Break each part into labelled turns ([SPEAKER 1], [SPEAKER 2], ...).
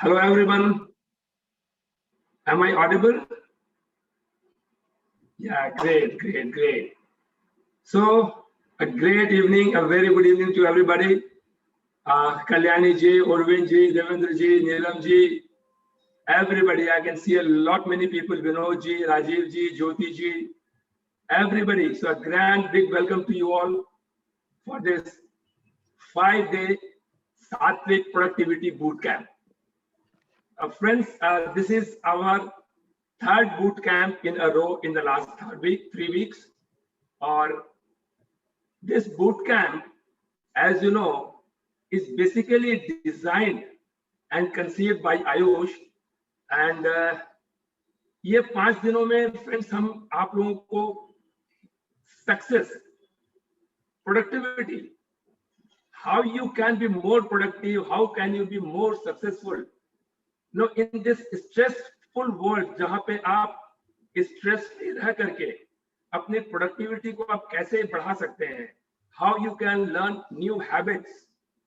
[SPEAKER 1] Hello everyone. Am I audible? Yeah, great. So, a great evening, a very good evening to everybody. Kalyani ji, Urvin ji, Devendra ji, Neelam ji, everybody. I can see a lot many people, Vinod ji, Rajiv ji, Jyoti ji, everybody. So, a grand big welcome to you all for this 5-day Sattvic Productivity Boot Camp. Friends, this is our third boot camp in a row in the last 3 weeks. Or this boot camp, as you know, is basically designed and conceived by Ayush. And ये 5 दिनों में friends हम आप लोगों को success, productivity, how you can be more productive, how can you be more successful. No, in this stressful world जहाँ पे आप स्ट्रेस फ्री रह करके अपने प्रोडक्टिविटी को आप कैसे बढ़ा सकते हैं, how you can learn new habits,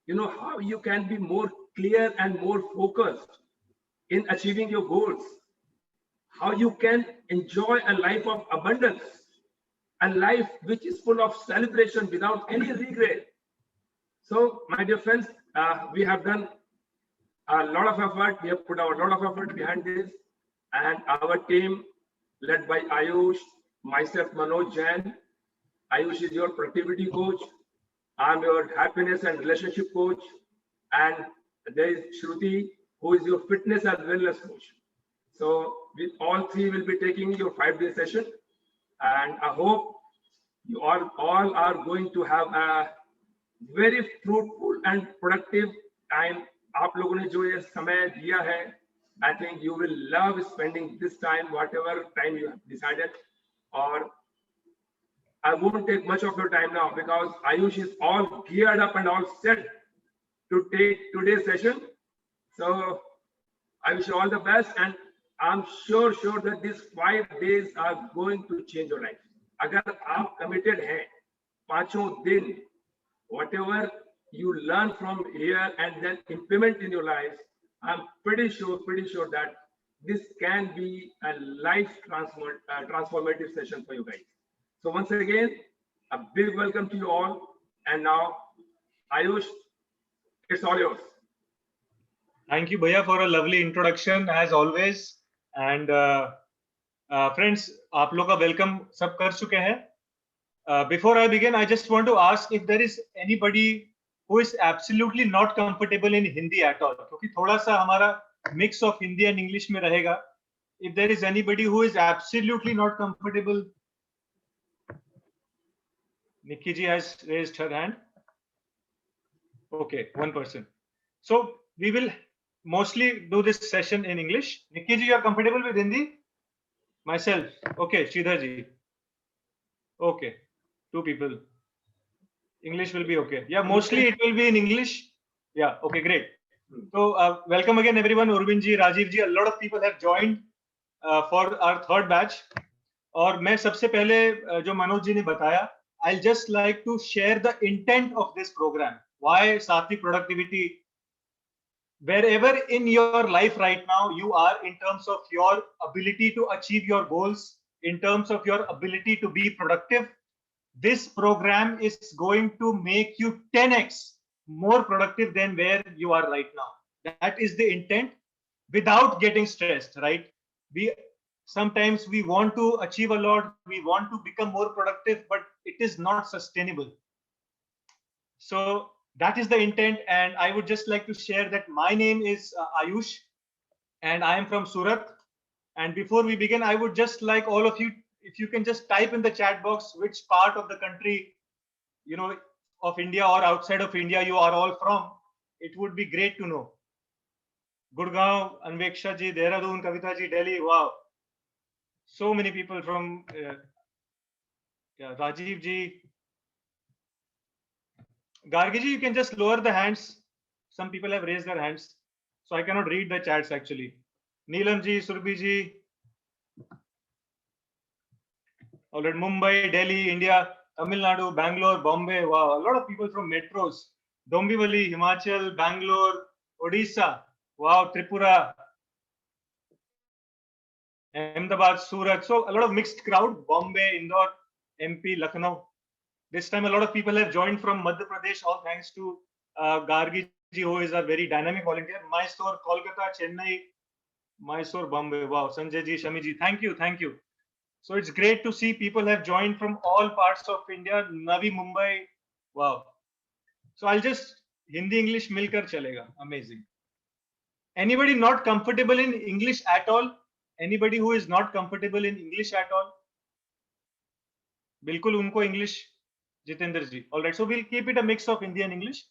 [SPEAKER 1] how you can be more clear and more focused in achieving your goals, how you can enjoy a life of abundance, a life which is full of celebration without any regret. So my dear friends, we have done a lot of effort. We have put a lot of effort behind this, and our team led by Ayush, myself, Manoj Jain. Ayush is your productivity coach. I'm your happiness and relationship coach. And there is Shruti, who is your fitness and wellness coach. So we all three will be taking your 5-day session. And I hope you all are going to have a very fruitful and productive time. आप लोगों ने जो ये समय दिया है, I think you will love spending this time, whatever time you have decided. Or I won't take much of your time now because Ayush is all geared up and all set to take today's session. So I wish you all the best, and I'm sure that these 5 days are going to change your life. अगर आप committed हैं, 5 दिन, whatever you learn from here and then implement in your lives, I'm pretty sure that this can be a life transformative session for you guys. So once again, a big welcome to you all. And now, Ayush, it's all yours.
[SPEAKER 2] Thank you, Bhaiya, for a lovely introduction as always. And friends, आप लोग का welcome सब कर चुके हैं. Before I begin, I just want to ask if there is anybody who is absolutely not comfortable in Hindi at all. क्योंकि थोड़ा सा हमारा mix of Hindi and English में रहेगा. If there is anybody who is absolutely not comfortable, Nikki ji has raised her hand. Okay, one person. So we will mostly do this session in English. Nikki ji, you are comfortable with Hindi? Myself. Okay, Sridhar ji. Okay, 2 people. English will be okay. Yeah, mostly it will be in English. Yeah, okay, great. So welcome again everyone. Urvin ji, Rajiv ji, a lot of people have joined for our 3rd batch. और मैं सबसे पहले जो मनोज जी ने बताया, I'll just like to share the intent of this program. Why Sattvic Productivity? Wherever in your life right now you are, in terms of your ability to achieve your goals, in terms of your ability to be productive, this program is going to make you 10x more productive than where you are right now. That is the intent, without getting stressed, right? Sometimes we want to achieve a lot, we want to become more productive, but it is not sustainable. So that is the intent, and I would just like to share that my name is Ayush, and I am from Surat. And before we begin, I would just like all of you, if you can just type in the chat box which part of the country, of India or outside of India you are all from. It would be great to know. Gurgaon, Anveksha ji, Dehradun, Kavita ji, Delhi. Wow. So many people from Rajiv ji. Gargi ji, you can just lower the hands. Some people have raised their hands, so I cannot read the chats actually. Neelam ji, Surbhi ji. Already Mumbai, Delhi, India, Tamil Nadu, Bangalore, Bombay. Wow, a lot of people from metros. Dombivli, Himachal, Bangalore, Odisha. Wow, Tripura, Ahmedabad, Surat. So a lot of mixed crowd. Bombay, Indore, MP, Lucknow. This time a lot of people have joined from Madhya Pradesh, all thanks to Gargi ji, who is a very dynamic volunteer. Mysore, Kolkata, Chennai, Mysore, Bombay. Wow, Sanjay ji, Shami ji, thank you, thank you. So it's great to see people have joined from all parts of India. Navi Mumbai. Wow. So I'll just Hindi English milkar chalega. Amazing. Anybody not comfortable in English at all? Anybody who is not comfortable in English at all? बिल्कुल उनको English, Jitendra ji. All right, so we'll keep it a mix of Hindi and English.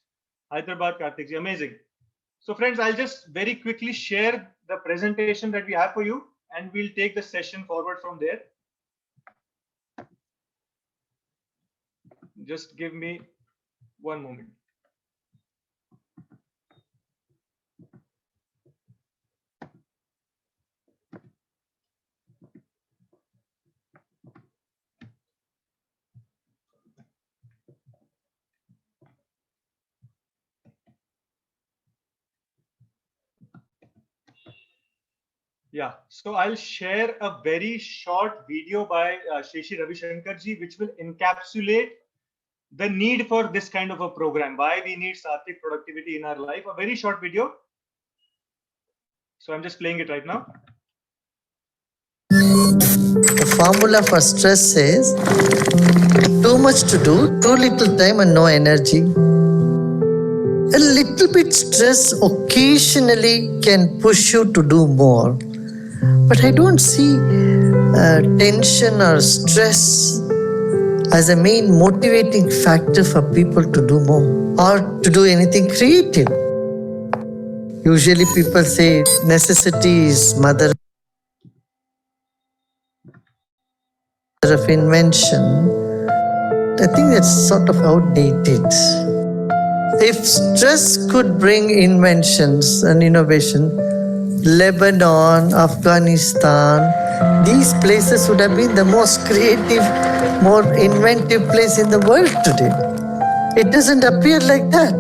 [SPEAKER 2] Hyderabad, Karthik ji, amazing. So friends, I'll just very quickly share the presentation that we have for you, and we'll take the session forward from there. Just give me one moment. Yeah, so I'll share a very short video by Shri Ravi Shankar ji, which will encapsulate the need for this kind of a program, why we need Sattvic productivity in our life. A very short video. So I'm just playing it right now.
[SPEAKER 3] The formula for stress is too much to do, too little time and no energy. A little bit stress occasionally can push you to do more. But I don't see tension or stress as a main motivating factor for people to do more or to do anything creative. Usually people say necessity is mother of invention. I think that's sort of outdated. If stress could bring inventions and innovation, Lebanon, Afghanistan, these places would have been the most creative, more inventive place in the world today. It doesn't appear like that.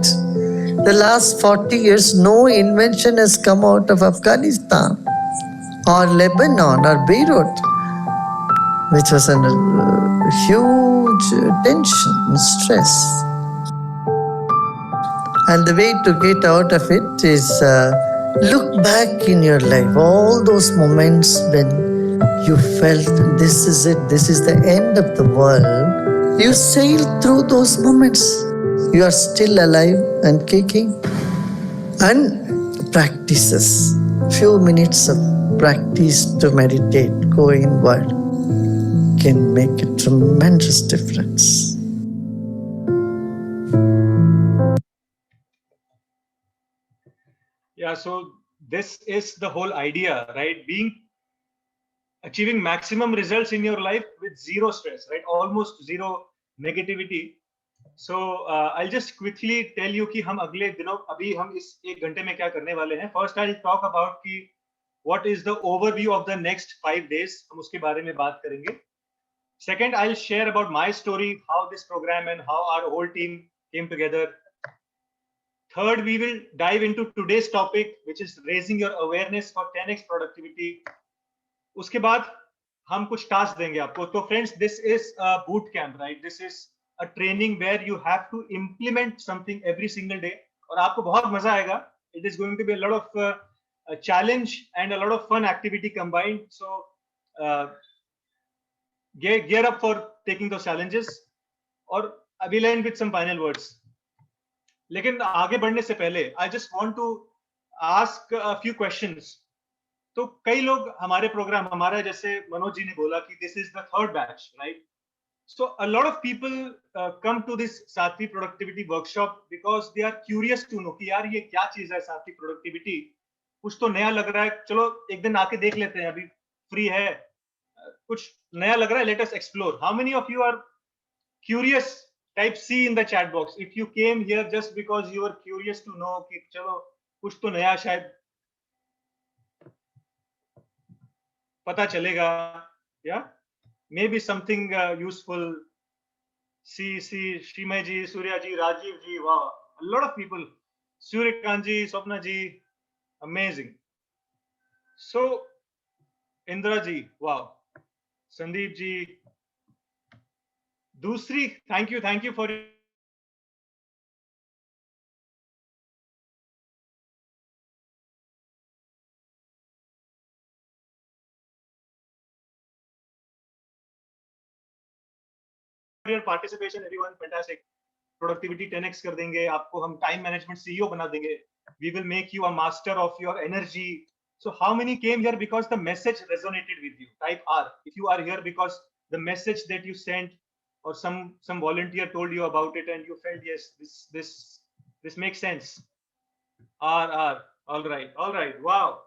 [SPEAKER 3] The last 40 years, no invention has come out of Afghanistan or Lebanon or Beirut, which was under huge tension and stress. And the way to get out of it is look back in your life, all those moments when you felt this is it, this is the end of the world. You sailed through those moments. You are still alive and kicking. And practices, few minutes of practice to meditate, go inward, can make a tremendous difference.
[SPEAKER 2] Yeah, so this is the whole idea, right? Achieving maximum results in your life with zero stress, right? Almost zero negativity. So I'll just quickly tell you कि हम अगले दिनों अभी हम इस एक घंटे में क्या करने वाले हैं. First I'll talk about कि what is the overview of the next 5 days. हम उसके बारे में बात करेंगे. Second, I'll share about my story, how this program and how our whole team came together. Third, we will dive into today's topic, which is raising your awareness for 10x productivity. उसके बाद हम कुछ task देंगे आपको. तो friends, this is a boot camp, right? This is a training where you have to implement something every single day. और आपको बहुत मजा आएगा. It is going to be a lot of a challenge and a lot of fun activity combined. So gear up for taking those challenges. और I will end with some final words. लेकिन आगे बढ़ने से पहले I just want to ask a few questions. तो कई लोग हमारे प्रोग्राम हमारा जैसे मनोज जी ने बोला कि this is the third batch, right? So a lot of people come to this Sattvic productivity workshop because they are curious to know कि यार ये क्या चीज है Sattvic productivity. कुछ तो नया लग रहा है, चलो एक दिन आके देख लेते हैं, अभी फ्री है, कुछ नया लग रहा है, let us explore. How many of you are curious? Type C in the chat box if you came here just because you were curious to know कि चलो कुछ तो नया शायद पता चलेगा. Yeah, maybe something useful. See Shrimay ji, Surya ji, Rajiv ji, wow, a lot of people. Suryakant ji, Swapna ji, Amazing. So, Indra ji, wow. Sandeep ji, दूसरी, thank you for your participation, everyone. Fantastic. Productivity 10x कर देंगे आपको, हम time management CEO बना देंगे. We will make you a master of your energy. So how many came here because the message resonated with you? Type R. If you are here because the message that you sent or some volunteer told you about it and you felt, yes, this makes sense. R. All right. Wow.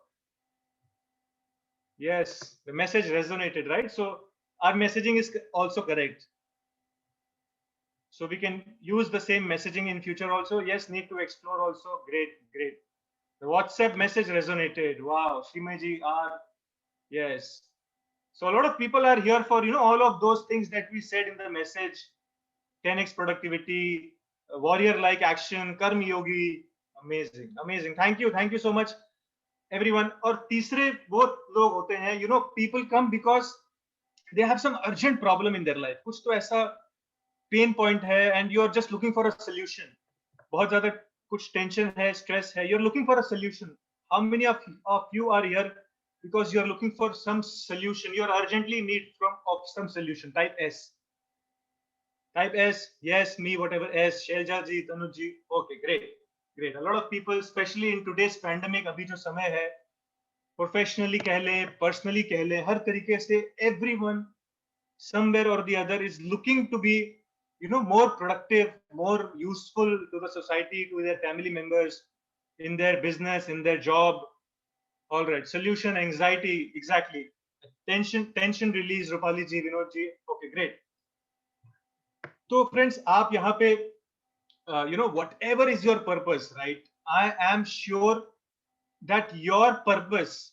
[SPEAKER 2] Yes, the message resonated, right? So our messaging is also correct. So we can use the same messaging in future also. Yes, need to explore also. Great. The WhatsApp message resonated. Wow, Shimaji R. Yes. So a lot of people are here for, all of those things that we said in the message. 10x productivity, warrior-like action, Karma Yogi. Amazing. Thank you so much, everyone. और तीसरे वो लोग होते हैं, people come because they have some urgent problem in their life. कुछ तो ऐसा pain point है and you are just looking for a solution. बहुत ज्यादा कुछ टेंशन है, स्ट्रेस है, you are looking for a solution. How many of you are here because you are looking for some solution, you are urgently need of some solution? Type S. Yes, me, whatever. S. Shailja ji, Tanuj ji. Okay, great. A lot of people, especially in today's pandemic, अभी जो समय है, professionally कह ले, personally कह ले, हर तरीके से everyone somewhere or the other is looking to be, more productive, more useful to the society, to their family members, in their business, in their job. All right. Solution, anxiety, exactly. Tension release, Rupali ji, Vinod ji. Okay, great. So friends, aap yahan pe, whatever is your purpose, right? I am sure that your purpose,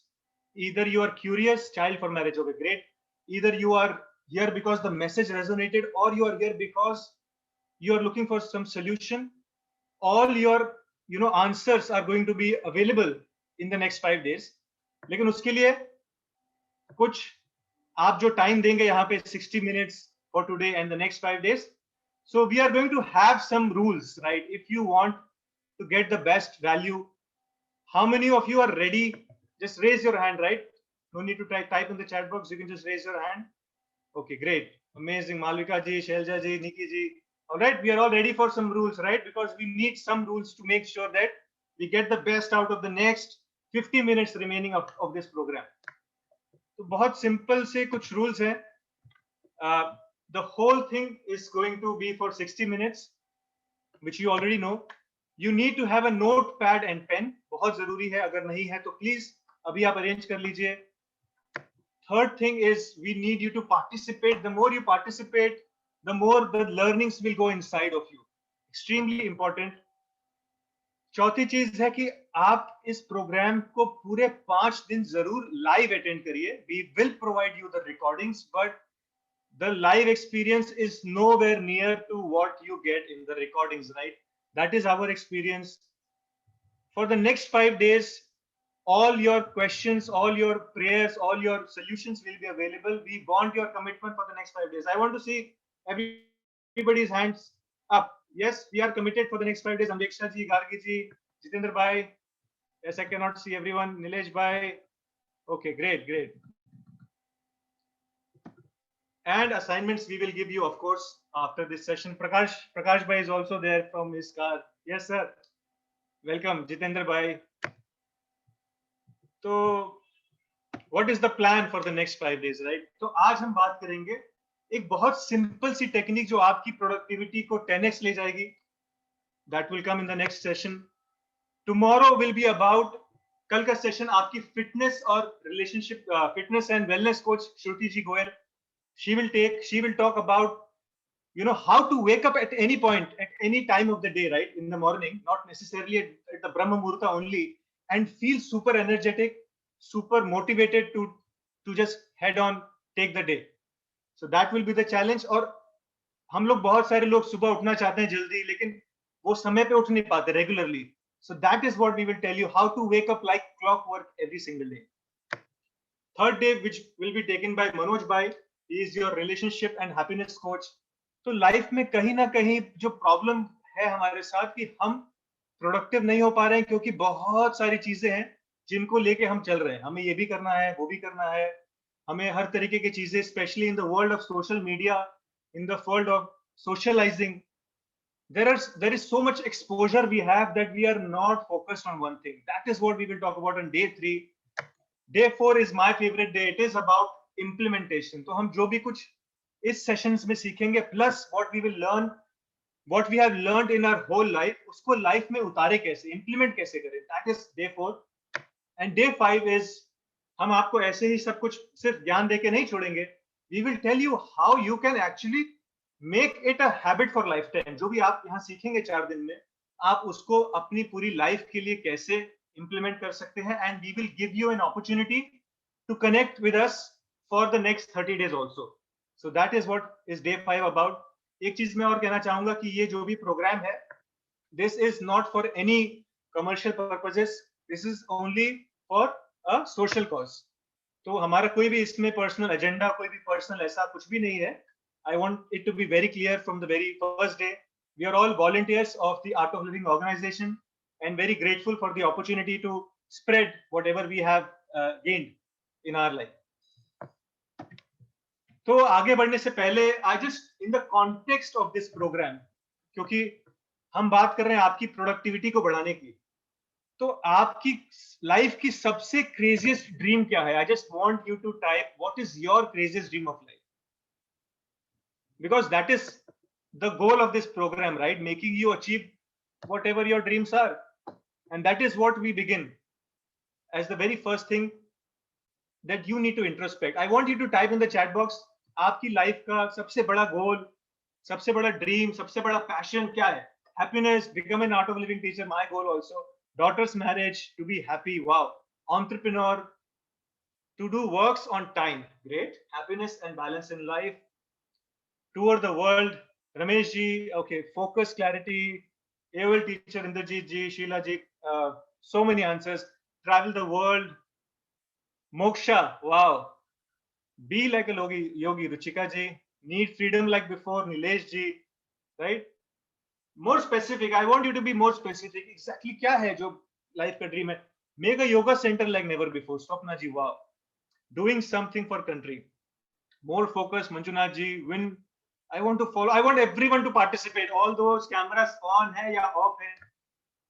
[SPEAKER 2] either you are curious, child for marriage, okay, great. Either you are here because the message resonated, or you are here because you are looking for some solution. All your answers are going to be available in the next 5 days. लेकिन उसके लिए कुछ आप जो time देंगे यहाँ पे 60 minutes for today and the next 5 days. So we are going to have some rules, right? If you want to get the best value, how many of you are ready? Just raise your hand, right? No need to type in the chat box. You can just raise your hand. Okay, great. Amazing. Malvika ji, Shailja ji, Nikki ji. All right, we are all ready for some rules, right? Because we need some rules to make sure that we get the best out of the next 50 minutes remaining of this program. So बहुत simple से कुछ rules हैं. The whole thing is going to be for 60 minutes, which you already know. You need to have a notepad and pen. बहुत जरूरी है. अगर नहीं है तो please अभी आप arrange कर लीजिए. Third thing is we need you to participate. The more you participate, the more the learnings will go inside of you. Extremely important. चौथी चीज है कि आप इस प्रोग्राम को पूरे 5 दिन जरूर लाइव अटेंड करिए. We will provide you the recordings, but the live experience is nowhere near to what you get in the recordings, right? That is our experience. For the next 5 days, all your questions, all your prayers, all your solutions will be available. We want your commitment for the next 5 days. I want to see everybody's hands up. Yes, we are committed for the next 5 days. Ambeksha ji, Gargi ji, Jitendra bhai. Yes, I cannot see everyone. Nilesh bhai. Okay, great. And assignments we will give you, of course, after this session. Prakash bhai is also there from his car. Yes, sir. Welcome, Jitendra bhai. So, what is the plan for the next 5 days, right? तो आज हम बात करेंगे एक बहुत simple सी technique जो आपकी productivity को 10x ले जाएगी. That will come in the next session. Tomorrow will be about, कल का सेशन आपकी फिटनेस और relationship, fitness and wellness coach Shruti ji Goyal. She will talk about, how to wake up at any point, at any time of the day, right? In the morning, not necessarily at the Brahma Muhurta only, and feel super energetic, super motivated to just head on, take the day. So that will be the challenge. और हम लोग बहुत सारे लोग सुबह उठना चाहते हैं जल्दी, लेकिन वो समय पे उठ नहीं पाते regularly. So that is what we will tell you, how to wake up like clockwork every single day. Third day, which will be taken by Manoj Bhai, he is your relationship and happiness coach. तो life में कहीं ना कहीं जो problem है हमारे साथ कि हम प्रोडक्टिव नहीं हो पा रहे हैं, क्योंकि बहुत सारी चीजें हैं जिनको लेके हम चल रहे हैं. हमें ये भी करना है, वो भी करना है, हमें हर तरीके की चीजें, specially in the world of social media, in the world of socializing, there is so much exposure we have that we are not focused on one thing. That is what we will talk about on day 3. Day 4 is my favorite day. It is about implementation. तो हम जो भी कुछ इस sessions में सीखेंगे, plus what we will learn, what we have learned in our whole life, उसको life में उतारे कैसे, implement कैसे करें. That is day 4. And day 5 is, हम आपको ऐसे ही सब कुछ सिर्फ ज्ञान देके नहीं छोड़ेंगे. We will tell you how you can actually make it a habit for life time. जो भी आप यहाँ सीखेंगे 4 दिन में, आप उसको अपनी पूरी लाइफ के लिए कैसे इंप्लीमेंट कर सकते हैं. And we will give you an opportunity to connect with us for the next 30 days also. So that is what is day 5 about. एक चीज मैं और कहना चाहूंगा कि ये जो भी प्रोग्राम है, this is not for any commercial purposes, this is only for a social cause. तो हमारा कोई भी इसमें पर्सनल एजेंडा, कोई भी पर्सनल ऐसा कुछ भी नहीं है. I want it to be very clear from the very first day. We are all volunteers of the Art of Living organization and very grateful for the opportunity to spread whatever we have gained in our life. तो आगे बढ़ने से पहले, I just in the context of this program, क्योंकि हम बात कर रहे हैं आपकी प्रोडक्टिविटी को बढ़ाने की, तो आपकी लाइफ की सबसे क्रेजिएस्ट ड्रीम क्या है? I just want you to type what is your craziest dream of life. Because that is the goal of this program, right? Making you achieve whatever your dreams are. And that is what we begin as the very first thing that you need to introspect. I want you to type in the chat box, आपकी life का सबसे बड़ा गोल, सबसे बड़ा dream, सबसे बड़ा passion क्या है? Happiness, become an Art of Living teacher, my goal also. Daughter's marriage, to be happy, wow. Entrepreneur, to do works on time, great. Happiness and balance in life. Tour the world, Ramesh ji, okay, focus, clarity, AOL teacher Indrajit ji, Sheila ji, so many answers. Travel the world, moksha, wow. Be like a yogi, Ruchika ji. Need freedom like before, Nilesh ji, right? More specific, I want you to be more specific. Exactly क्या है जो life का dream है? Make a yoga center like never before, Swapna ji, wow. Doing something for country. More focus, Manjunath ji, win. I want to follow. I want everyone to participate. All those cameras on hai ya off hai.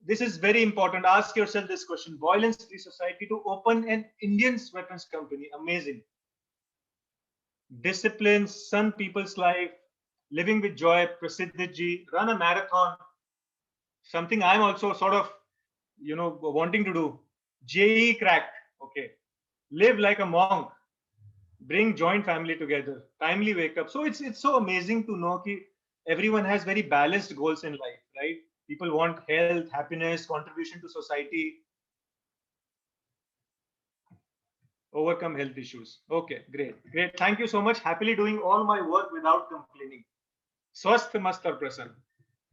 [SPEAKER 2] This is very important. Ask yourself this question: Violence Free Society to open an Indian weapons company. Amazing. Discipline, sun people's life, living with joy. Prasiddh ji, run a marathon. Something I'm also sort of, wanting to do. JEE crack. Okay. Live like a monk. Bring joint family together, timely wake up. So it's so amazing to know that everyone has very balanced goals in life, right? People want health, happiness, contribution to society, overcome health issues. Okay, great. Thank you so much. Happily doing all my work without complaining. Swasth mast aur prasann.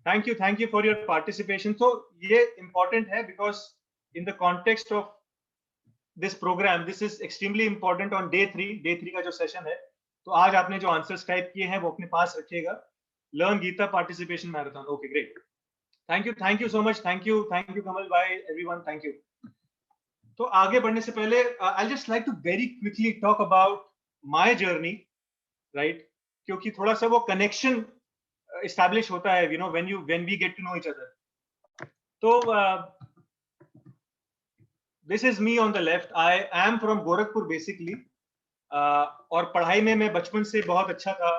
[SPEAKER 2] Thank you for your participation. So ye important hai because in the context of this program, this is extremely important on day 3. Day 3 का जो session है, तो आज आपने जो answers type किए हैं वो अपने पास रखिएगा. Learn Gita participation marathon. Okay, great. Thank you so much. Thank you Kamal भाई, एवरीवन, थैंक यू. तो आगे बढ़ने से पहले I just like to very quickly talk about my journey, right? क्योंकि थोड़ा सा वो कनेक्शन एस्टैब्लिश होता है, when we get to know each other. तो This is me on the left. I am from Gorakhpur basically. और पढ़ाई में मैं बचपन से बहुत अच्छा था.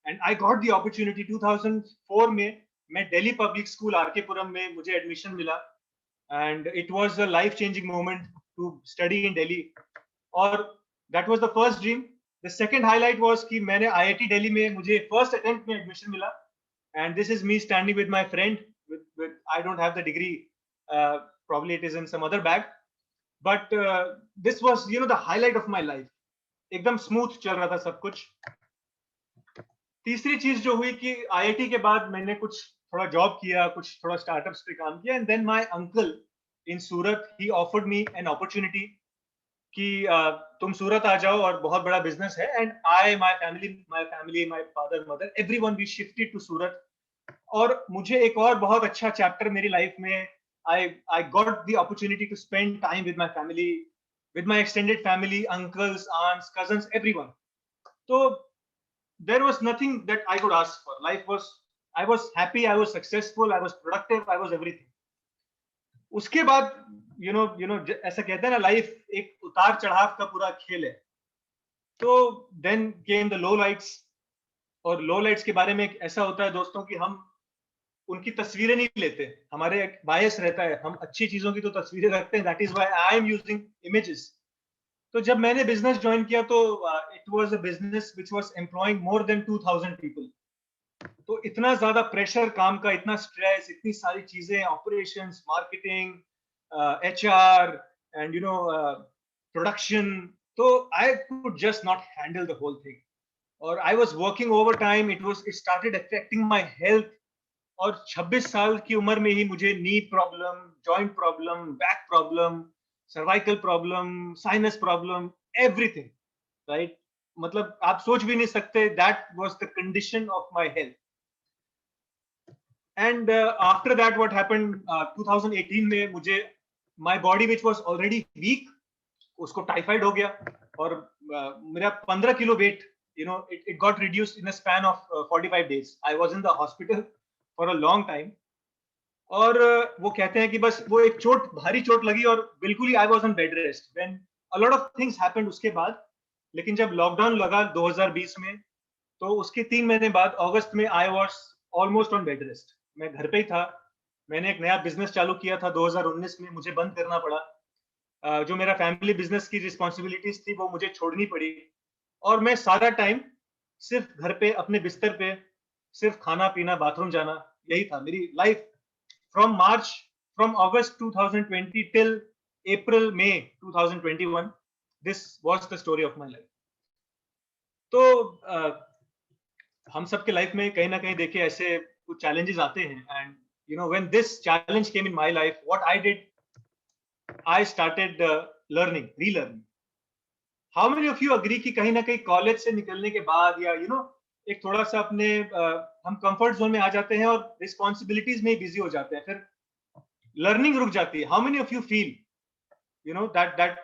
[SPEAKER 2] And I got the opportunity 2004 में मैं दिल्ली पब्लिक स्कूल आरके पुरम में मुझे एडमिशन मिला. And it was a life-changing moment to study in Delhi. और that was the first dream. The second highlight was कि मैंने IIT दिल्ली में मुझे first attempt में एडमिशन मिला. And this is me standing with my friend. With I don't have the degree. Probably it is in some other bag. But this was, the highlight of my life. एकदम smooth चल रहा था सब कुछ. तीसरी चीज जो हुई कि IIT के बाद मैंने कुछ थोड़ा जॉब किया, कुछ थोड़ा स्टार्टअप्स पे काम किया. And then my uncle in Surat. He offered me an opportunity कि तुम सूरत आ जाओ और बहुत बड़ा बिजनेस है. And my family, my father, mother, everyone we shifted to Surat. और मुझे एक और बहुत अच्छा चैप्टर मेरी लाइफ में, I got the opportunity to spend time with my family, with my extended family, uncles, aunts, cousins, everyone. So there was nothing that I could ask for. I was happy, I was successful, I was productive, I was everything. उसके बाद you know ऐसा कहते हैं ना, life एक उतार चढ़ाव का पूरा खेल है. तो then came the lowlights. और lowlights के बारे में ऐसा होता है दोस्तों कि हम उनकी तस्वीरें नहीं लेते, हमारे एक बायस रहता है, हम अच्छी चीजों की तो तस्वीरें रखते हैं. That is why I am using images. तो जब मैंने बिजनेस ज्वाइन किया तो it was a business which was employing more than 2000 people. तो इतना ज्यादा प्रेशर काम का, इतना स्ट्रेस, इतनी सारी चीजें, operations, marketing, HR and production. तो I could just not handle the whole thing. और I was working over time. It started affecting my health. और 26 साल की उम्र में ही मुझे knee problem, joint problem, back problem, cervical problem, sinus problem, everything. Right, मतलब आप सोच भी नहीं सकते. That was the condition of my health. And after that what happened, 2018 में मुझे my body which was already weak, उसको टाइफाइड हो गया. और मेरा 15 kilo weight, it got reduced in a span of 45 days. I was in the hospital for a long time. और वो कहते हैं कि बस वो एक चोट, भारी चोट लगी और बिल्कुल ही I was on bed rest. When a lot of things happened उसके बाद. लेकिन जब लॉकडाउन लगा 2020 में, तो उसके 3 महीने बाद अगस्त में I was almost on bed rest. मैं घर पे ही था. मैंने एक नया बिजनेस चालू किया था 2019 में, मुझे बंद करना पड़ा. जो मेरा फैमिली बिजनेस की रिस्पॉन्सिबिलिटीज थी वो मुझे छोड़नी पड़ी. और मैं सारा टाइम सिर्फ घर पे अपने बिस्तर पे सिर्फ खाना पीना, बाथरूम जाना, यही था मेरी life. From August 2020 till April May 2021, this was the story of my life. तो हम सबके लाइफ में कहीं ना कहीं देखिए ऐसे कुछ चैलेंजेस आते हैं. And when this challenge came in my life, what I did, I started learning, relearning. How many of you agree कि कहीं ना कहीं कॉलेज से निकलने के बाद या एक थोड़ा सा अपने हम कंफर्ट जोन में आ जाते हैं और रिस्पॉन्सिबिलिटीज में बिजी हो जाते हैं, फिर लर्निंग रुक जाती है. How many of you feel that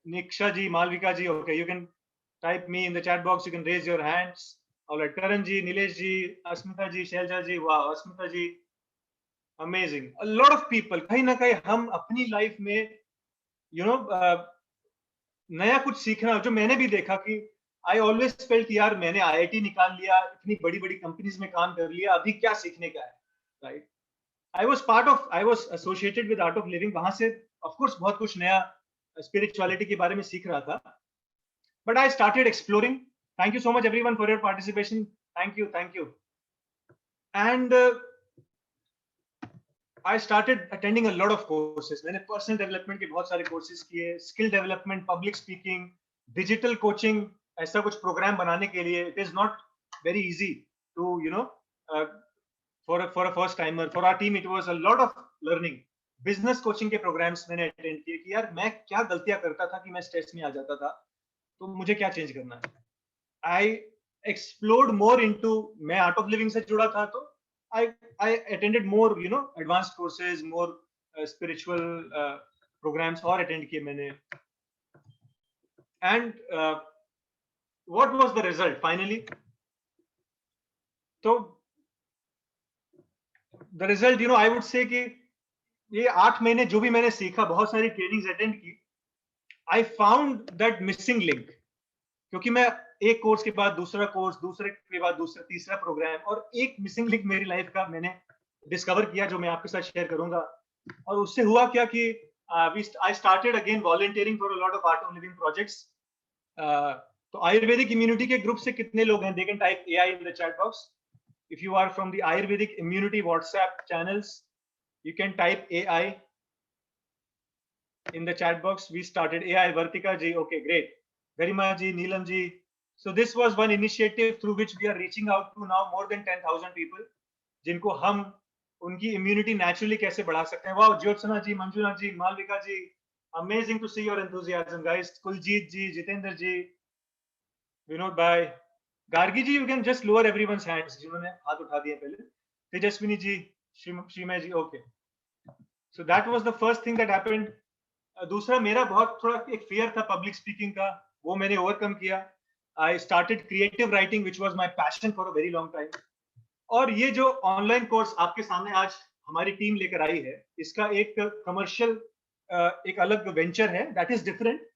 [SPEAKER 2] Niksha ji, Malvika ji, okay, you can type me in the chat box, you can raise your hands. Alright, Karan ji, Nilesh ji, Asmita ji, Shailja ji, वाह, Asmita ji, amazing. A lot of people, कहीं ना कहीं हम अपनी लाइफ में नया कुछ सीखना, जो मैंने भी देखा कि आई ऑलवेज फेल्ट यार मैंने आईआईटी निकाल लिया, इतनी बड़ी बड़ी कंपनीज में काम कर लिया, अभी क्या सीखने का है. Right, I was associated with art of living. वहां से ऑफ कोर्स बहुत कुछ नया स्पिरिचुअलिटी के बारे में सीख रहा था. But I started exploring. Thank you so much everyone for your participation. Thank you. And I started attending a lot of courses. मैंने पर्सनल डेवलपमेंट के बहुत सारे कोर्सेज किए, skill development, public speaking, digital coaching. ऐसा कुछ program बनाने के लिए it is not very easy to for a first timer. For our team it was a lot of learning. Business coaching के प्रोग्राम्स मैंने अटेंड किए कि यार मैं क्या गलतियां करता था कि मैं स्ट्रेस में आ जाता था, तो मुझे क्या चेंज करना है. आई एक्सप्लोर्ड मोर इनटू, मैं आर्ट ऑफ लिविंग से जुड़ा था तो I attended more advanced courses, more spiritual programs और attend किए मैंने. And what was the result finally? तो the result, I would say कि ये 8 महीने जो भी मैंने सीखा, बहुत सारी ट्रेनिंग्स अटेंड की, I found that missing link. क्योंकि मैं एक कोर्स के बाद दूसरा कोर्स, दूसरे के बाद दूसरा, तीसरा प्रोग्राम, और एक मिसिंग लिंक मेरी लाइफ का मैंने डिस्कवर किया जो मैं आपके साथ शेयर करूंगा. और उससे हुआ क्या कि I started again volunteering for a lot of art of living projects. तो आयुर्वेदिक इम्यूनिटी के ग्रुप से कितने लोग हैं? They can type AI in the chat box. If you are from the Ayurvedic immunity WhatsApp channels, you can type AI in the chat box. We started AI. Vartika ji, okay, great. Garima ji, Neelam ji. So this was one initiative through which we are reaching out to now more than 10,000 people, जिनको हम उनकी immunity naturally कैसे बढ़ा सकते हैं। वाह, Jyotsna ji, Manjunath ji, Malvika ji, amazing to see your enthusiasm guys. Kuljeet ji, Jitendra ji, Vinod भाई, Gargi ji, you can just lower everyone's hands जिन्होंने हाथ उठा दिए पहले। Tejaswini ji, Shrimay ji, okay. So that was the first thing that happened. दूसरा, मेरा बहुत थोड़ा एक फियर था पब्लिक स्पीकिंग का, वो मैंने ओवरकम किया। I started creative writing which was my passion for a very long time. और ये जो ऑनलाइन कोर्स आपके सामने आज हमारी टीम लेकर आई है, इसका एक कमर्शियल एक अलग वेंचर है, that is different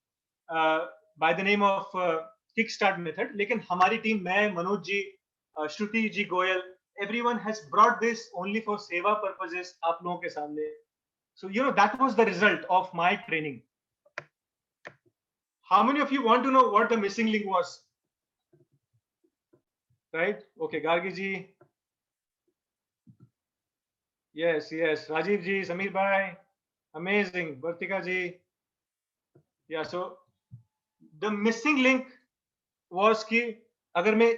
[SPEAKER 2] by the name of kick start method. लेकिन हमारी टीम, मैं, Manoj ji, Shruti ji Goyal, everyone has brought this only for seva purposes आप लोगों के सामने। So, you know, that was the result of my training. How many of you want to know what the missing link was? Right? Okay, Gargi ji. Yes, yes. Rajiv ji, Samir bhai. Amazing. Vartika ji. Yeah, so the missing link was कि अगर मैं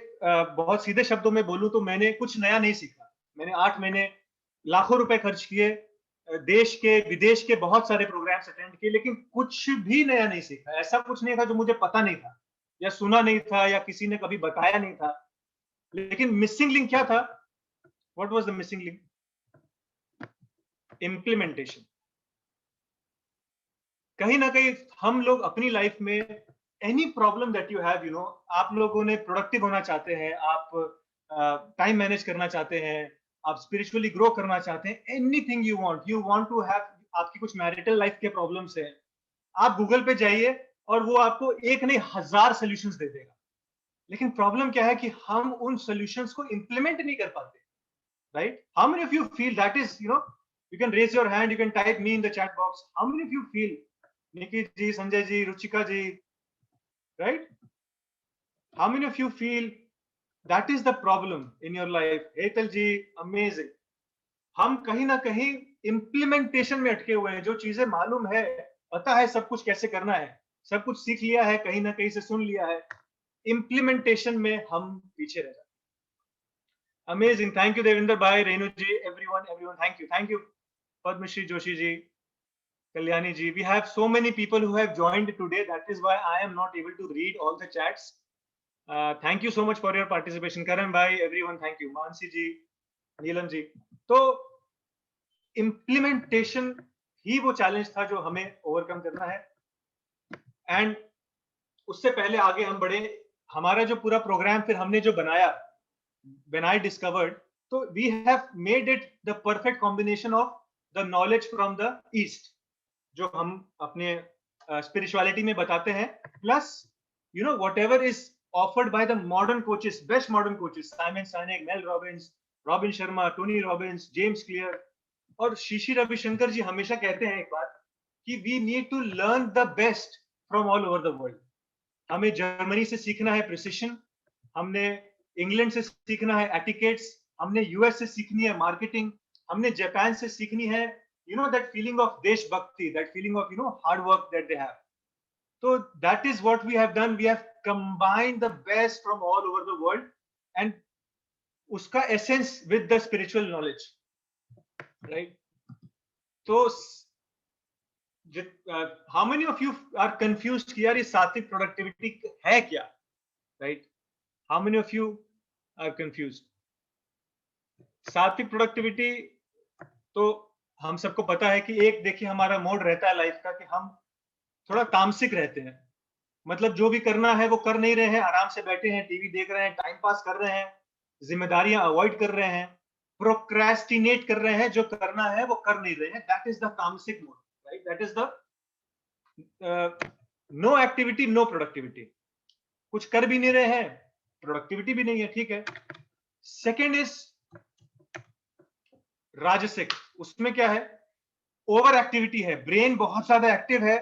[SPEAKER 2] बहुत सीधे शब्दों में बोलूं तो मैंने कुछ नया नहीं सीखा। मैंने 8 महीने लाखों रुपए खर्च किए, देश के विदेश के बहुत सारे प्रोग्राम्स अटेंड किए, लेकिन कुछ भी नया नहीं सीखा। ऐसा कुछ नहीं था जो मुझे पता नहीं था या सुना नहीं था या किसी ने कभी बताया नहीं था। लेकिन मिसिंग लिंक क्या था? What was the missing link? Implementation. कहीं ना कहीं हम लोग अपनी लाइफ में any problem that you have, you know, आप लोगों ने प्रोडक्टिव होना चाहते हैं, आप टाइम मैनेज करना चाहते हैं, आप स्पिरिचुअली ग्रो करना चाहते हैं, anything you want to have, आपकी कुछ मैरिटल लाइफ के प्रॉब्लम्स हैं, आप गूगल पे जाइए और वो आपको एक नहीं 1000 सॉल्यूशंस दे देगा। लेकिन प्रॉब्लम क्या है कि हम उन सॉल्यूशंस को इंप्लीमेंट नहीं कर पाते, right? How many of you feel that is, you know, you can raise your hand, you can type me in the chat box. How many of you feel, Nikhil ji, Sanjay ji, Ruchika ji, right? How many of you feel that is the problem in your life? Hetal ji, amazing. हम कहीं ना कहीं implementation में अटके हुए हैं। जो चीजें मालूम है, पता है सब कुछ कैसे करना है, सब कुछ सीख लिया है, कहीं ना कहीं से सुन लिया है, इम्प्लीमेंटेशन में हम पीछे रह जाते हैं। Amazing, thank you Devendra bhai, Renu ji, everyone, thank you Padmashri Joshi ji, Kalyani ji. We have so many people who have joined today. That is why I am not able to read all the chats. Thank you so much for your participation. Karan bhai, everyone, thank you. Mansi ji, Neelam ji. तो implementation ही वो challenge था जो हमें overcome करना है। And उससे पहले आगे हम बढ़े, हमारा जो पूरा प्रोग्राम फिर हमने जो बनाया, when I discovered, तो we have made it the perfect combination of the knowledge from the East, जो हम अपने स्पिरिचुअलिटी में बताते हैं, plus you know whatever is offered by the modern coaches, best modern coaches, Simon Sinek, Mel Robbins, Robin Sharma, Tony Robbins, James Clear और शीशी रविशंकर जी हमेशा कहते हैं एक बात कि we need to learn the best from all over the world. हमें Germany से सीखना है प्रिसिशन, हमने इंग्लैंड से सीखना है एटिकेट्स, हमने यूएस से सीखनी है मार्केटिंग, हमने जापान से सीखनी है, you know, that feeling of desh bhakti, that feeling of, you know, hard work that they have. So that is what we have done. We have combined the best from all over the world and uska essence with the spiritual knowledge, right? So how many of you are confused कि यार ये सात्विक productivity है क्या, right? How many of you are confused? सात्विक productivity तो हम सबको पता है कि एक, देखिए, हमारा मोड रहता है लाइफ का कि हम थोड़ा तामसिक रहते हैं, मतलब जो भी करना है वो कर नहीं रहे हैं, आराम से बैठे हैं, टीवी देख रहे हैं, टाइम पास कर रहे हैं, जिम्मेदारियां अवॉइड कर रहे हैं, प्रोक्रेस्टिनेट कर रहे हैं, जो करना है वो कर नहीं रहे हैं। That is the tamasic mode, right? That is the no activity no productivity, कुछ कर भी नहीं रहे हैं, प्रोडक्टिविटी भी नहीं है, ठीक है। सेकेंड इज राजसिक, उसमें क्या है, ओवर एक्टिविटी है, ब्रेन बहुत ज्यादा एक्टिव है,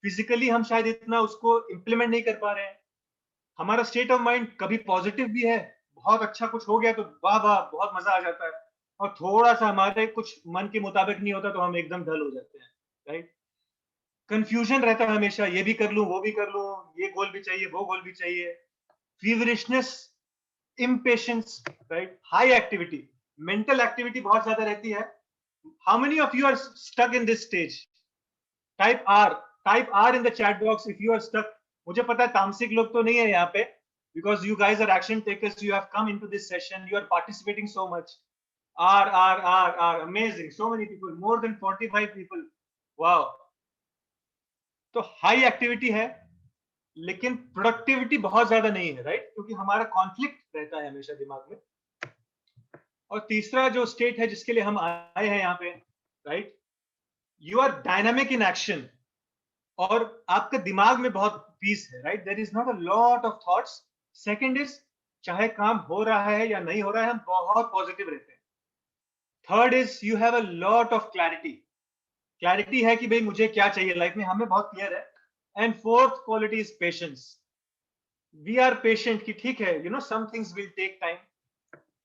[SPEAKER 2] फिजिकली हम शायद इतना उसको इंप्लीमेंट नहीं कर पा रहे हैं। हमारा स्टेट ऑफ माइंड कभी पॉजिटिव भी है, बहुत अच्छा कुछ हो गया तो वाह वाह बहुत मजा आ जाता है, और थोड़ा सा हमारे कुछ मन के मुताबिक नहीं होता तो हम एकदम डल हो जाते हैं, राइट? कंफ्यूजन रहता है हमेशा, ये भी कर लूं वो भी कर लूं, ये गोल भी चाहिए वो गोल भी चाहिए, feverishness, impatience, right? High activity, mental activity बहुत ज्यादा रहती है. How many of you are stuck in this stage? Type are in the chat box if you are stuck. मुझे पता है तामसिक लोग तो नहीं है यहाँ पे, because you guys are action takers, you have come into this session, you are participating so much. R, amazing, so many people, more than 45 people. Wow. तो हाई एक्टिविटी है लेकिन प्रोडक्टिविटी बहुत ज्यादा नहीं है, राइट? क्योंकि हमारा कॉन्फ्लिक्ट रहता है हमेशा दिमाग में. और तीसरा जो स्टेट है जिसके लिए हम आए हैं यहाँ पे, right, you are dynamic in action और आपका दिमाग में बहुत पीस है, right? There is not a lot of thoughts. Second is, चाहे काम हो रहा है या नहीं हो रहा है, हम बहुत पॉजिटिव रहते हैं. Third is, you have a lot of clarity है कि भाई मुझे क्या चाहिए लाइफ में, हमें बहुत क्लियर है. And fourth quality is patience. We are patient कि ठीक है, you know, some things will take time.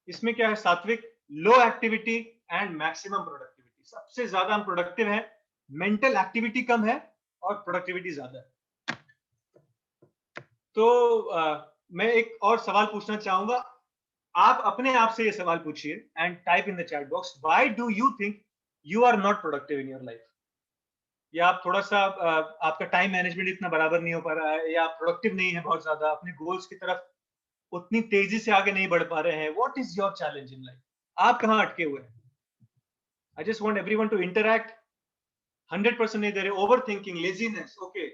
[SPEAKER 2] इसमें क्या है? Sattvic, low activity and maximum productivity. सबसे ज्यादा हम प्रोडक्टिव हैं, मेंटल एक्टिविटी कम है और प्रोडक्टिविटी ज्यादा है. तो मैं एक और सवाल पूछना चाहूंगा. आप अपने आप से ये सवाल पूछिए and type in the chat box, why do you think you are not productive in your life? या आप थोड़ा सा आपका टाइम मैनेजमेंट इतना बराबर नहीं हो पा रहा है, या आप प्रोडक्टिव नहीं है बहुत ज्यादा, अपने गोल्स की तरफ उतनी तेजी से आगे नहीं बढ़ पा रहे हैं. What is your challenge in life? आप कहाँ अटके हुए हैं? I just want everyone to interact. 100% नहीं दे रहे. Overthinking, laziness, okay,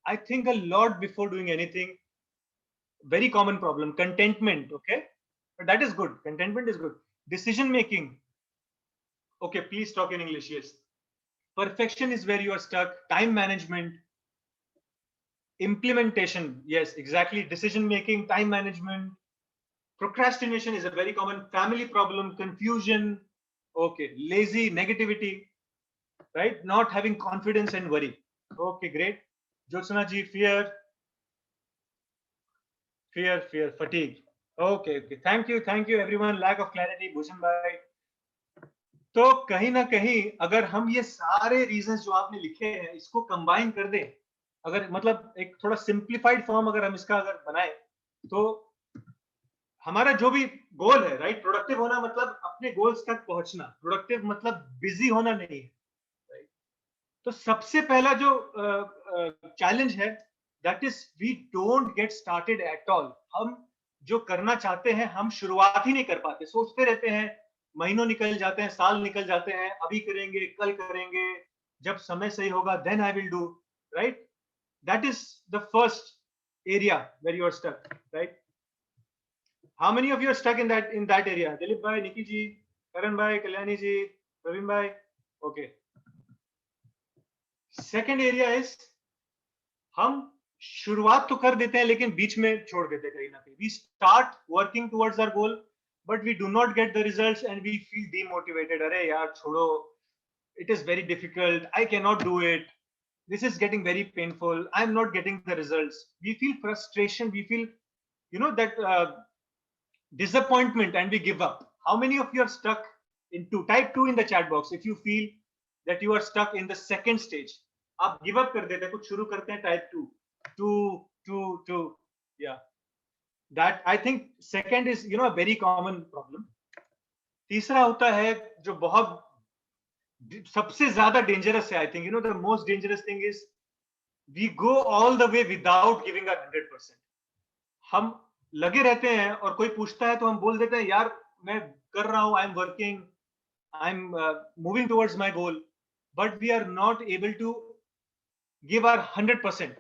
[SPEAKER 2] I think a lot before doing anything. Very common problem. Contentment, okay, but that is good. Contentment is good. Decision making, okay, please talk in English. Yes. Perfection is where you are stuck. Time management, implementation, yes, exactly. Decision making, time management. Procrastination is a very common. Family problem, confusion, okay, lazy, negativity, right? Not having confidence and worry. Okay, great. Jyotsna ji, fear, fatigue. Okay, thank you everyone. Lack of clarity, Bhushan bhai. तो कहीं ना कहीं अगर हम ये सारे reasons जो आपने लिखे हैं इसको कंबाइन कर दें, अगर मतलब एक थोड़ा सिंप्लीफाइड फॉर्म अगर हम इसका अगर बनाए, तो हमारा जो भी गोल है, राइट, प्रोडक्टिव होना मतलब अपने गोल्स तक पहुंचना. प्रोडक्टिव मतलब बिजी होना नहीं है, राइट? तो सबसे पहला जो चैलेंज है, that is we don't get started at all. हम जो करना चाहते हैं हम शुरुआत ही नहीं कर पाते. सोचते रहते हैं, महीनों निकल जाते हैं, साल निकल जाते हैं, अभी करेंगे, कल करेंगे, जब समय सही होगा then I will do, right? That is the first area where you are stuck, right? How many of you are stuck in that area? Dilip भाई, निकी जी, करण भाई, कल्याणी जी, प्रवीण भाई. ओके. सेकेंड एरिया इज, हम शुरुआत तो कर देते हैं लेकिन बीच में छोड़ देते हैं कहीं ना कहीं. We start working towards our goal but we do not get the results and we feel demotivated. अरे यार छोड़ो, it is very difficult, I can not do it, this is getting very painful, I am not getting the results. We feel frustration, we feel, you know, that disappointment and we give up. How many of you are stuck into type 2 in the chat box if you feel that you are stuck in the second stage? आप give up कर देते हैं, कुछ शुरू करते हैं type 2 yeah, that I think second is, you know, a very common problem. तीसरा होता है जो बहुत सबसे ज्यादा डेंजरस है, I think, you know, the most dangerous thing is we go all the way without giving our 100%. हम लगे रहते हैं और कोई पूछता है तो हम बोल देते हैं, यार मैं कर रहा हूं, I am working, I am moving towards my goal, but we are not able to give our 100%.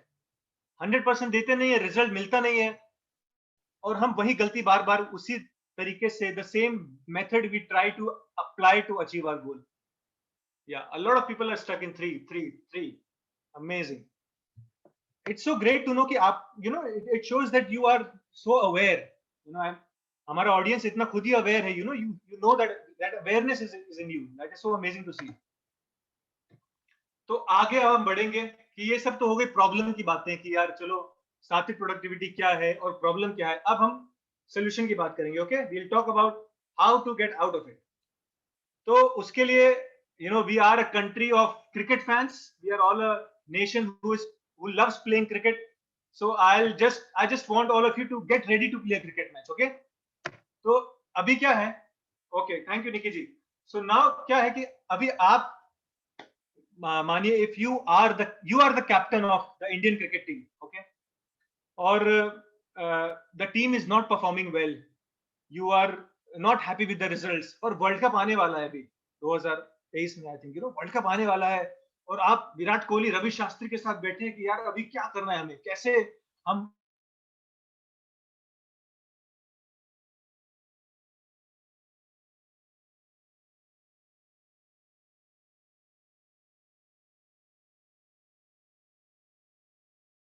[SPEAKER 2] 100% देते नहीं है, रिजल्ट मिलता नहीं है, और हम वही गलती बार बार उसी तरीके से, the same method we try to apply to achieve our goal. या a lot of people are stuck in 3. Amazing. It's so great to know कि आप, you know, it shows that you are so aware, you know. हमारा audience इतना खुद ही aware है, you know, you know that awareness is in you. That is so amazing to see. तो आगे अब हम बढ़ेंगे कि ये सब तो हो गई प्रॉब्लम की बातें कि यार चलो सात्विक प्रोडक्टिविटी क्या है और प्रॉब्लम क्या है. अब हम सोल्यूशन की बात करेंगे. Okay, we will talk about how to get out of it. तो उसके लिए, you know, we are a country of cricket fans. We are all a nation who loves playing cricket. So I just want all of you to get ready to play a cricket match. Okay? तो अभी क्या है? Okay, thank you, Nikki ji. So now क्या है कि अभी आप मानिए if you are the captain of the Indian cricket team, okay, और the team is not performing well, you are not happy with the results, और world cup आने वाला है अभी 2023 में, आई थिंक वर्ल्ड कप आने वाला है, और आप विराट कोहली, रवि शास्त्री के साथ बैठे हैं कि यार अभी क्या करना है हमें, कैसे हम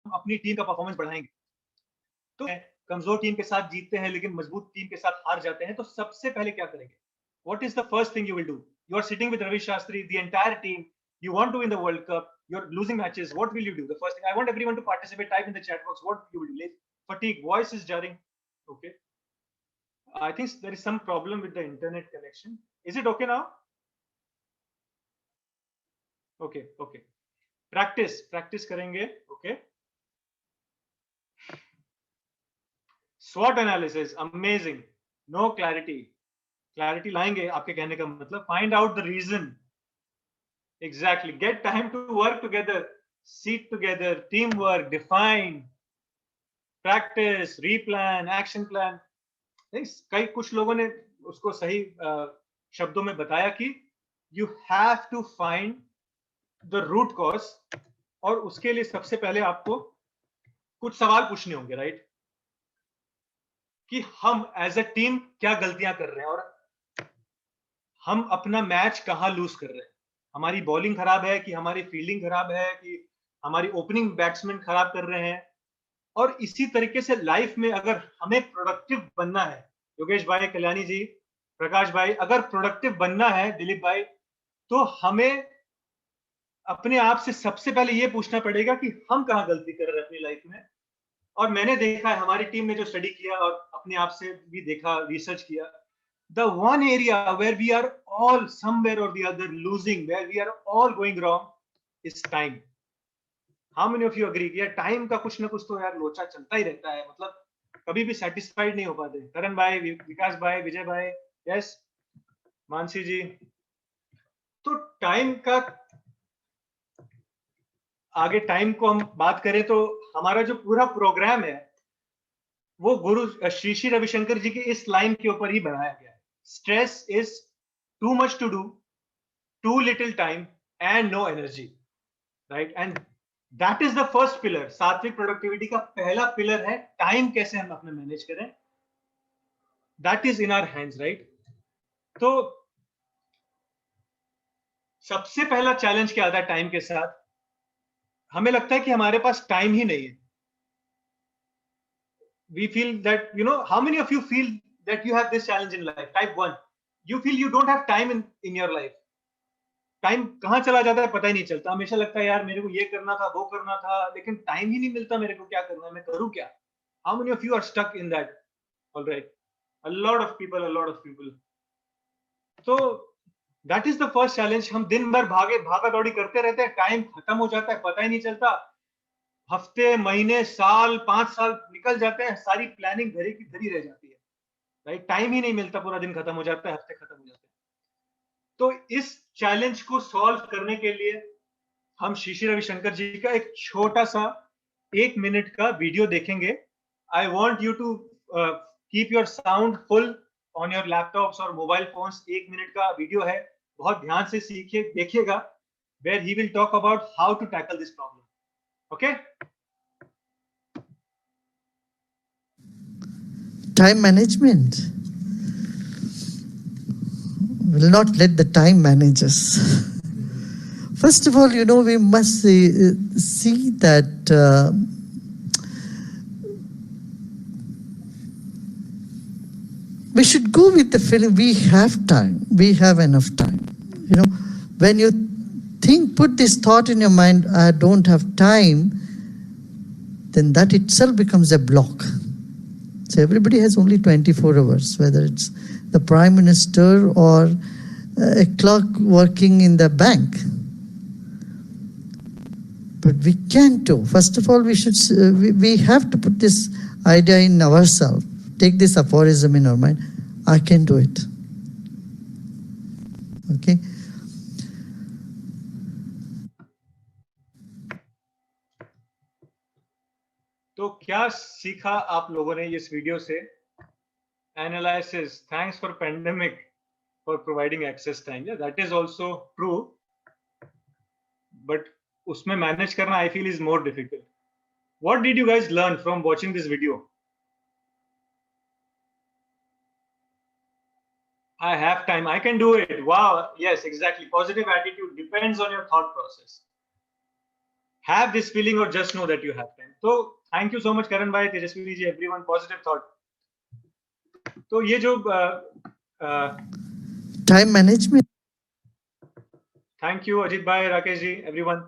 [SPEAKER 2] अपनी टीम का परफॉर्मेंस बढ़ाएंगे। तो कमजोर टीम के साथ जीतते हैं लेकिन मजबूत टीम के साथ हार जाते हैं, तो सबसे पहले क्या करेंगे? What is the first thing you will do? You are sitting with Ravi Shastri, the entire team, you want to win the World Cup, you're losing matches, what will you do? The first thing, I want everyone to participate, type in the chat box, what you will do? Fatigue, voice is jarring, okay. I think there is some problem with the internet connection. Is it okay now? Okay, okay. Practice करेंगे, okay. SWOT analysis, amazing. No clarity. Clarity लाएंगे, आपके कहने का मतलब find out the reason. Exactly. Get time to work together, sit together, teamwork, define, practice, replan, action plan. कई कुछ लोगों ने उसको सही शब्दों में बताया कि you have to find the root cause, और उसके लिए सबसे पहले आपको कुछ सवाल पूछने होंगे, राइट? कि हम एज अ टीम क्या गलतियां कर रहे हैं और हम अपना मैच कहां लूज कर रहे हैं। हमारी बॉलिंग खराब है कि हमारी फील्डिंग खराब है कि हमारी ओपनिंग बैट्समैन खराब कर रहे हैं। और इसी तरीके से लाइफ में अगर हमें प्रोडक्टिव बनना है, योगेश भाई, कल्याणी जी, प्रकाश भाई, अगर प्रोडक्टिव बनना है, दिलीप भाई, तो हमें अपने आप से सबसे पहले ये पूछना पड़ेगा कि हम कहां गलती कर रहे हैं अपनी लाइफ में। और मैंने देखा है, हमारी टीम ने जो स्टडी किया और अपने आप से भी देखा, रिसर्च किया, the one area where we are all somewhere or the other losing, where we are all going wrong is time. How many of you agree कि यार टाइम का कुछ ना कुछ तो यार लोचा चलता ही रहता है, मतलब कभी भी सेटिस्फाइड नहीं हो पाते। करण भाई, विकास भाई, विजय भाई, यस, मानसी जी। तो टाइम का, आगे टाइम को हम बात करें तो हमारा जो पूरा प्रोग्राम है वो गुरु श्री श्री रविशंकर जी की इस लाइन के ऊपर ही बनाया गया है। Stress is too much to do, too little time and no energy, right? And that is the first pillar. Sattvik productivity का पहला पिलर है टाइम कैसे हम अपने मैनेज करें। That is in our hands, right? तो सबसे पहला चैलेंज क्या आता है टाइम के साथ? हमें लगता है कि हमारे पास टाइम ही नहीं है। We feel that, you know, how many of you feel that you have this challenge in life? Type 1. You feel you don't have time in your life. Time कहाँ चला जाता है पता ही नहीं चलता। हमेशा लगता है यार मेरे को ये करना था, वो करना था, लेकिन टाइम ही नहीं मिलता मेरे को, क्या करना है, मैं करूँ क्या? How many of you are stuck in that? All right. A lot of people. तो that is the first challenge. हम दिन भर भागा दौड़ी करते रहते हैं, टाइम खत्म हो जाता है, पता ही नहीं चलता। हफ्ते, महीने, साल, 5 साल निकल जाते हैं, सारी प्लानिंग धरी की धरी रह जाती है, राइट? टाइम ही नहीं मिलता, पूरा दिन खत्म हो जाता है, हफ्ते खत्म हो जाते हैं। तो इस चैलेंज को सॉल्व करने के लिए हम श्री श्री रविशंकर जी का एक छोटा सा 1 मिनट का वीडियो देखेंगे। I want you to keep your sound full on your laptops और मोबाइल फोन्स। 1 मिनट का वीडियो है, बहुत ध्यान से सीखिए, देखिएगा, where he will talk about how to tackle this problem. Okay.
[SPEAKER 3] Time management. Will not let the time manage us. First of all, you know, we must see that we should go with the feeling we have time, we have enough time. You know, when you put this thought in your mind, I don't have time, then that itself becomes a block. So everybody has only 24 hours, whether it's the Prime Minister or a clerk working in the bank. But we can't do. First of all, we have to put this idea in ourselves. Take this aphorism in our mind. I can do it.
[SPEAKER 2] तो क्या सीखा आप लोगों ने इस video से? Analysis. Thanks for pandemic for providing access time. Yeah, that is also true. But उसमें manage करना I feel is more difficult. What did you guys learn from watching this video? I have time. I can do it. Wow. Yes, exactly. Positive attitude depends on your thought process. Have this feeling or just know that you have time. So thank you so much, Karan bhai, Tejaswi ji, everyone. Positive thought. तो ये जो
[SPEAKER 3] Time management.
[SPEAKER 2] Thank you Ajit भाई, Rakesh ji, everyone.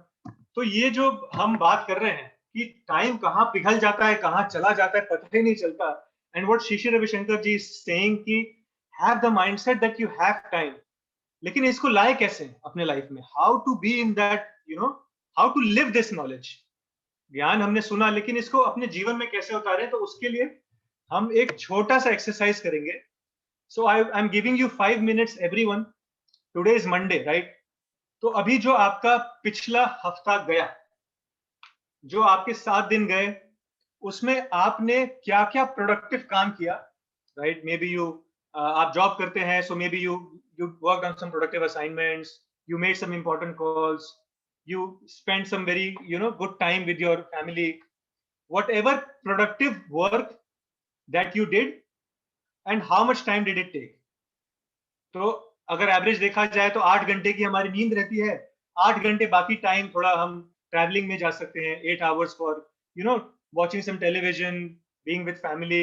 [SPEAKER 2] तो ये जो हम बात कर रहे हैं कि टाइम कहाँ पिघल जाता है, कहाँ चला जाता है, पता ही नहीं चलता। And what Shri Ravishankar ji saying कि have the mindset that you have time, लेकिन इसको लाए कैसे अपने लाइफ में? How to be in that, you know, how to live this knowledge. ज्ञान हमने सुना, लेकिन इसको अपने जीवन में कैसे उतारें? तो उसके लिए हम एक छोटा सा एक्सरसाइज करेंगे। So I am giving you 5 minutes everyone. Today is Monday, right? तो अभी जो आपका पिछला हफ्ता गया, जो आपके 7 दिन गए, उसमें आपने क्या क्या प्रोडक्टिव काम किया, राइट? मे बी यू आप जॉब करते हैं, so maybe you work on some productive assignments, you made some important calls, you spent some very, you know, good time with your family. Whatever productive work that you did, and how much time did it take? तो अगर average देखा जाए तो 8 घंटे की हमारी नींद रहती है। 8 घंटे बाकी टाइम थोड़ा हम ट्रैवलिंग में जा सकते हैं। 8 hours for, you know, watching some television, being with family,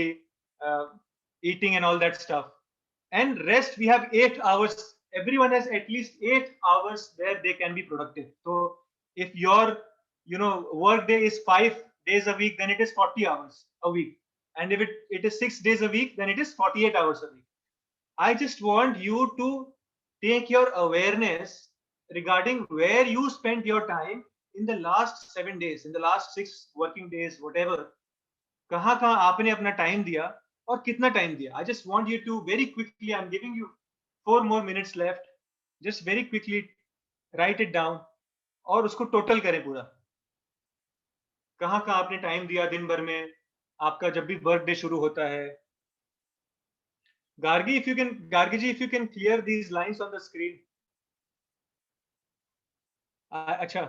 [SPEAKER 2] eating and all that stuff. And rest we have 8 hours. Everyone has at least 8 hours where they can be productive. So if your, you know, work day is 5 days a week, then it is 40 hours a week. And if it is 6 days a week, then it is 48 hours a week. I just want you to take your awareness regarding where you spent your time in the last 7 days, in the last 6 working days, whatever. कहाँ कहाँ आपने अपना time दिया और कितना time दिया? I just want you to very quickly, I'm giving you 4 more minutes left, just very quickly write it down और उसको टोटल करें पूरा। कहाँ कहाँ आपने टाइम दिया दिन भर में, आपका जब भी वर्क डे शुरू होता है। Gargi, if you can, Gargi ji, if you can clear these lines on the screen. अच्छा,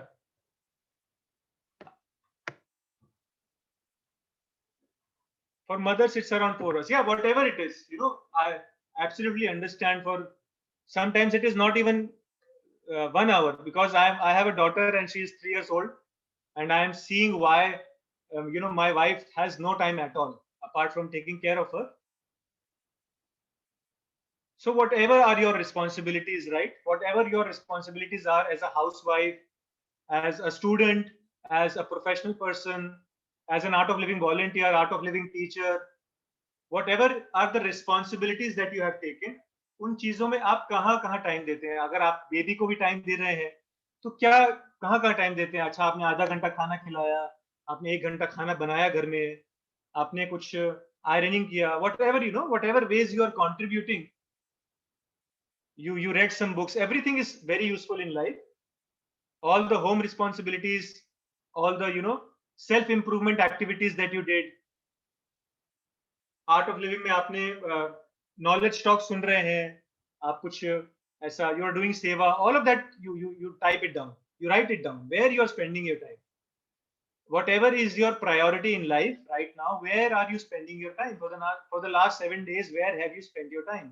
[SPEAKER 2] for mothers it's around 4 hours. Yeah, whatever it is, you know, I absolutely understand. For sometimes it is not even 1 hour, because I have a daughter and she is 3 years old, and I am seeing why, you know, my wife has no time at all apart from taking care of her. So whatever are your responsibilities, right? Whatever your responsibilities are as a housewife, as a student, as a professional person, as an art of living volunteer, art of living teacher, whatever are the responsibilities that you have taken, उन चीजों में आप कहाँ कहाँ time देते हैं? अगर आप बेबी को भी टाइम दे रहे हैं, तो क्या कहाँ कहाँ टाइम देते हैं? अच्छा, आपने आधा घंटा खाना खिलाया, आपने 1 घंटा खाना बनाया घर में, आपने कुछ आयरनिंग किया, whatever, you know, whatever ways you are contributing, you read some books, everything is very useful in life. All the home responsibilities, all the, you know, self improvement activities that you did, art of living में आपने knowledge talk सुन रहे हैं, आप कुछ ऐसा, you are doing सेवा, all of that you type it down, you write it down where you are spending your time. Whatever is your priority in life right now, where are you spending your time? For the last 7 days, where have you spent your time?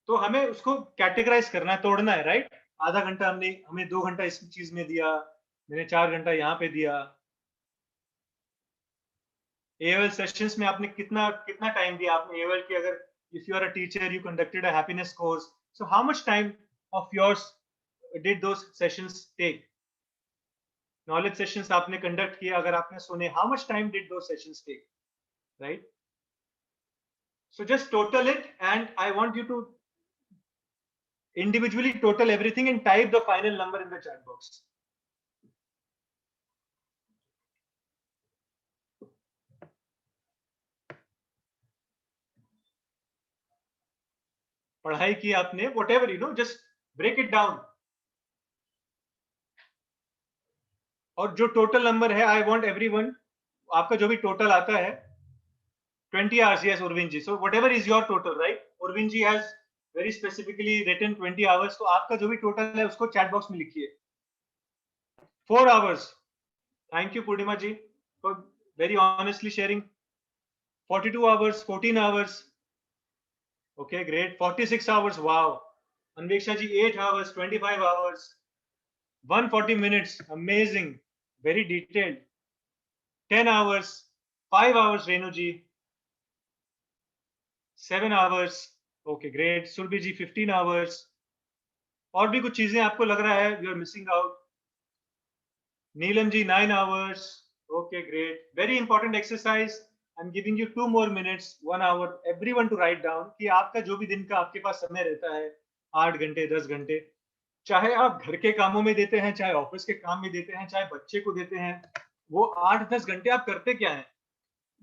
[SPEAKER 2] तो हमें उसको categorise करना है, तोड़ना है, right? आधा घंटा हमें 2 घंटा इस चीज में दिया, मैंने 4 घंटा यहाँ पे दिया। AOL सेशंस में आपने कितना टाइम दिया? आपने AOL की, अगर if you are a teacher, you conducted a happiness course, so how much time of yours did those sessions take? Knowledge sessions आपने conduct किया, अगर आपने सुने, how much time did those sessions take, right? So just total it, and I want you to individually total everything and type the final number in the chat box. पढ़ाई की आपने, whatever, you know, just break it down. और जो total number है, आई want everyone, आपका जो भी total आता है 20 hours. Yes, Urvin ji. So whatever is your total, right? Urvin ji has very specifically written 20 hours. तो आपका जो भी टोटल है उसको चैट बॉक्स में लिखिए. 4 hours. Thank you, Purnima ji, for very honestly sharing. 42 hours, 14 hours. Okay, great. 46 hours. Wow. Anveksha ji, 8 hours, 25 hours, 140 minutes. Amazing. Very detailed. 10 hours, 5 hours, Renu ji. 7 hours. Okay, great. Surbhi ji, 15 hours. और भी कुछ चीजें आपको लग रहा है you are missing out. Neelam ji, 9 hours. Okay, great. Very important exercise. I'm giving you 2 more minutes, 1 hour. Everyone to write down कि आपका जो भी दिन का आपके पास समय रहता है, 8 घंटे, 10 घंटे, चाहे आप घर के कामों में देते हैं, चाहे ऑफिस के काम में देते हैं, चाहे बच्चे को देते हैं, वो 8-10 घंटे आप करते क्या है,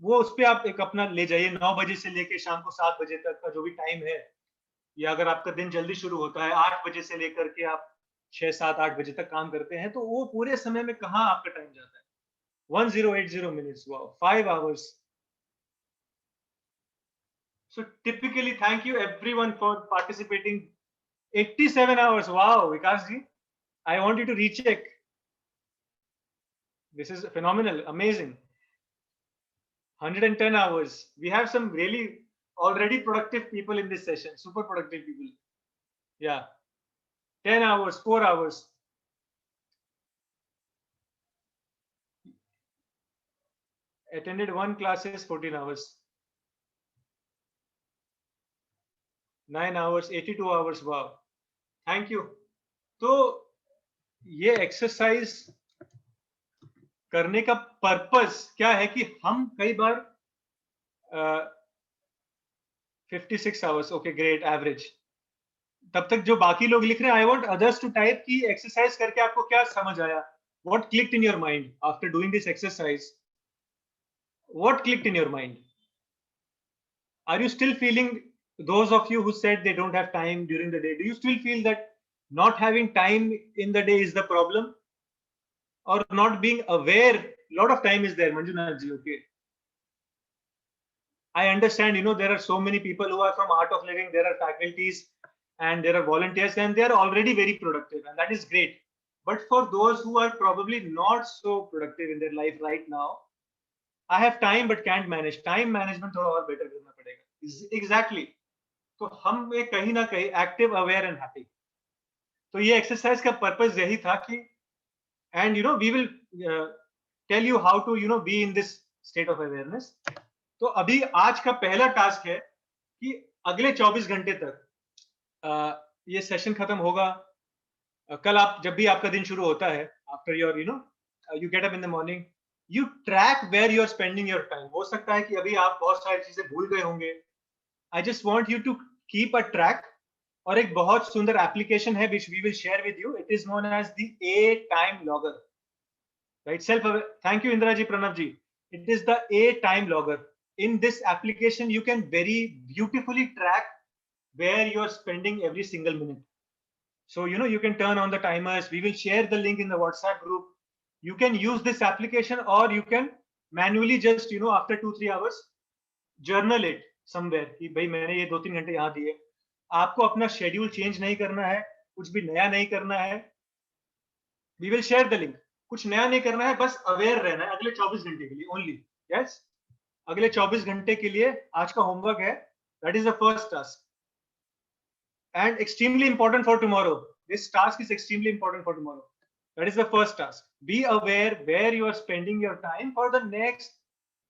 [SPEAKER 2] वो उस पर आप एक अपना ले जाइए. 9 बजे से लेके शाम को 7 बजे तक का जो भी टाइम है, या अगर आपका दिन जल्दी शुरू होता है 8 बजे से लेकर के आप 6, 7, 8 बजे तक काम करते हैं, तो वो पूरे समय में कहाँ आपका टाइम जाता है. 1080 minutes. Wow. 5 hours. So typically, thank you everyone for participating. 87 hours. Wow, Vikas ji, I want you to recheck. This is phenomenal, amazing. 110 hours. We have some really already productive people in this session, super productive people. Yeah. 10 hours, 4 hours. Attended 1 classes, 14 hours. 9 hours, 82 hours. Wow. Thank you. तो ये exercise करने का purpose क्या है कि हम कई बार 56 आवर्स. Okay, great, average. तब तक जो बाकी लोग लिख रहे हैं, I want others to type की एक्सरसाइज करके आपको क्या समझ आया, what clicked in your mind after doing this exercise, what clicked in your mind. Are you still feeling, those of you who said they don't have time during the day, do you still feel that not having time in the day is the problem, or not being aware? A lot of time is there, Manjunath ji. Okay, I understand, there are so many people who are from Art of Living, there are faculties and there are volunteers, and they are already very productive, and that is great. But for those who are probably not so productive in their life right now, I have time but can't manage. Time management थोड़ा और better करना पड़ेगा. Exactly. तो हम एक कहीं ना कहीं एक्टिव, अवेयर एंड हैप्पी. तो ये एक्सरसाइज का पर्पस यही था कि, and we will tell you how to be in this state of awareness. तो अभी आज का पहला टास्क है कि अगले 24 घंटे तक ये सेशन खत्म होगा. कल आप जब भी आपका दिन शुरू होता है, after your you get up in the morning, you track where you are spending your time. हो सकता है कि अभी आप बहुत सारी चीजें भूल गए होंगे. I just want you to keep a track. और एक बहुत सुंदर एप्लीकेशन है which we will share with you. It is known as the A Time Logger. Right? Thank you, Indra ji, Pranav ji. It is the A Time Logger. In this application, you can very beautifully track where you are spending every single minute. So you can turn on the timers. We will share the link in the WhatsApp group. You can use this application, or you can manually just after 2-3 hours journal it somewhere कि भाई मैंने ये 2-3 घंटे यहाँ दिए. आपको अपना schedule change नहीं करना है, कुछ भी नया नहीं करना है. We will share the link. कुछ नया नहीं करना है, बस अवेयर रहना है अगले 24 घंटे के लिए ओनली. यस, अगले 24 घंटे के लिए आज का होमवर्क है. That is the first task and extremely important for tomorrow. This task is extremely important for tomorrow. That is the first task. Be aware where you are spending your time for the next,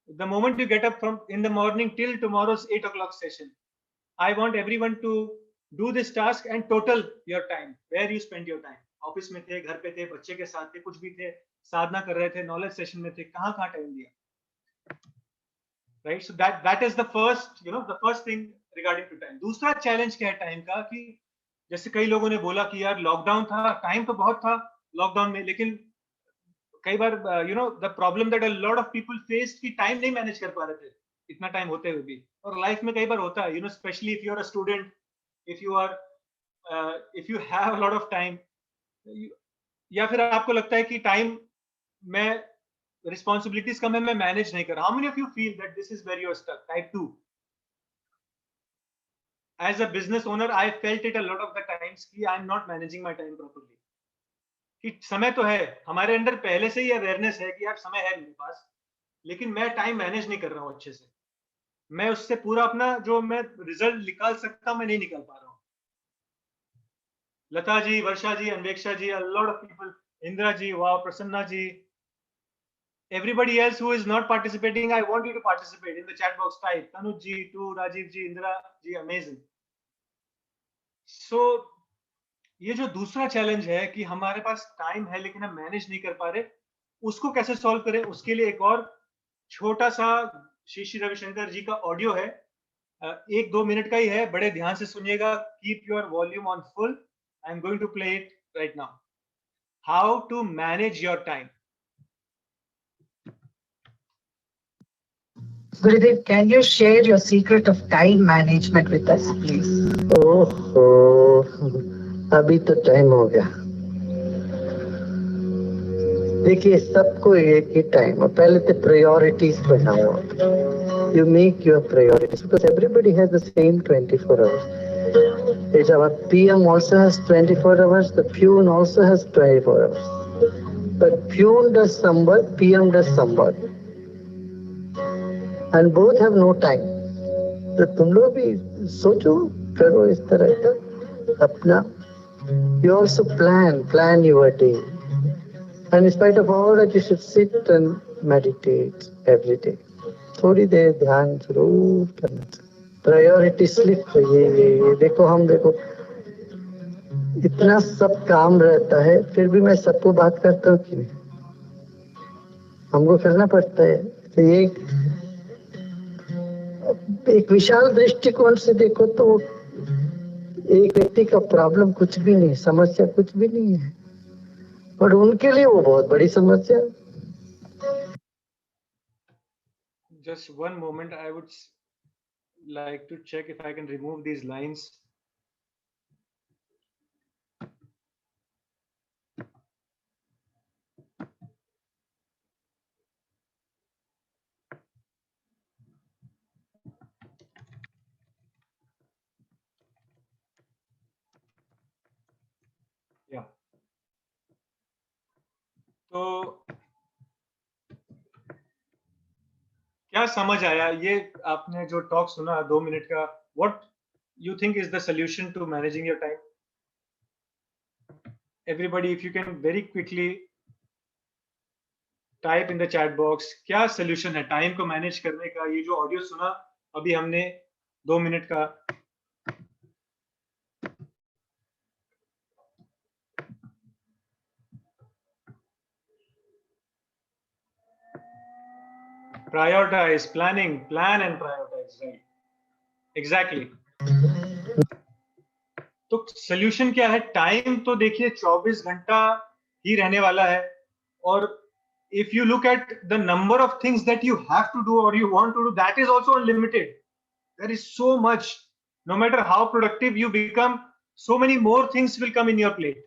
[SPEAKER 2] the moment you get up from in the morning till tomorrow's 8 o'clock session. I want everyone to do this task and total your time, where you spend your time. Office में थे, घर पे थे, बच्चे के साथ थे, कुछ भी थे, साधना कर रहे थे, नॉलेज सेशन में थे, कहाँ टाइम दिया. Right. So that is the first thing regarding to time. दूसरा चैलेंज क्या है टाइम का, कि जैसे कई लोगों ने बोला कि यार लॉकडाउन था, टाइम तो बहुत था लॉकडाउन में, लेकिन कई बार the problem that a lot of people faced कि टाइम नहीं मैनेज कर पा रहे थे इतना टाइम होते हुए भी. और लाइफ में कई बार होता है, specially if you are a student, if you have a lot of time, या फिर आपको लगता है कि टाइम मैं रिस्पॉन्सिबिलिटीज कम है, मैं मैनेज नहीं कर रहा. How many of you feel that this is where you are stuck? Type 2. As a business owner, I felt it a lot of the times कि I am not managing my time properly. कि समय तो है, हमारे अंदर पहले से ही awareness है कि यार समय है मेरे पास, लेकिन मैं टाइम मैनेज नहीं कर रहा हूँ अच्छे से. मैं उससे पूरा अपना जो मैं रिजल्ट निकाल सकता हूँ, मैं नहीं निकाल पा रहा हूँ. लता जी, वर्षा जी, अन्वेक्षा जी, a lot of people, Indira ji, wow, Prasanna ji, everybody else who is not participating, I want you to participate in the chat box. Type Tanuj ji, to Rajiv ji, Indira ji, amazing. So ये जो दूसरा challenge है कि हमारे पास time है लेकिन हम manage नहीं कर पा रहे, उसको कैसे सॉल्व करें? उसके लिए एक और छोटा सा श्री रविशंकर जी का ऑडियो है, 1-2 मिनट का ही है, बड़े ध्यान से सुनिएगा. Keep your volume on full. I am going to play it right now. How to manage your time.
[SPEAKER 4] Gurudev, can you share your secret of time management with us, please?
[SPEAKER 3] ओहो, अभी तो time हो गया. देखिए, सबको एक ही time है. पहले तो प्रायोरिटीज बनाओ. You make your priorities because everybody has the same 24 hours. It's our PM also has 24 hours. The Pune also has 24 hours. But Pune does some work, PM does some work, and both have no time. तो तुम लोग भी सोचो, करो इस तरह का अपना. You also plan your day. And in spite of all that, you should sit and meditate every day. थोड़ी देर ध्यान जरूर करना चाहिए. प्रायोरिटी स्लिप ये देखो, हम देखो इतना सब काम रहता है, फिर भी मैं सबको बात करता हूँ कि नहीं, हमको करना पड़ता है. तो ये एक विशाल दृष्टिकोण से देखो तो एक व्यक्ति का प्रॉब्लम कुछ भी नहीं, समस्या कुछ भी नहीं है, पर उनके लिए वो बहुत बड़ी समस्या.
[SPEAKER 2] Just one moment, I would like to check if I can remove these lines. Yeah. तो क्या समझ आया ये आपने जो टॉक सुना 2 मिनट का? What you think is the solution to managing your time? Everybody, if you can very quickly type in the chat box, क्या सॉल्यूशन है टाइम को मैनेज करने का? ये जो ऑडियो सुना अभी हमने 2 मिनट का, prioritize, planning, plan and prioritize, right? Exactly. तो सॉल्यूशन क्या है? टाइम तो देखिए 24 घंटा ही रहने वाला है, और if you look at the number of things that you have to do or you want to do, that is also unlimited. There is so much. No matter how productive you become, so many more things will come in your plate.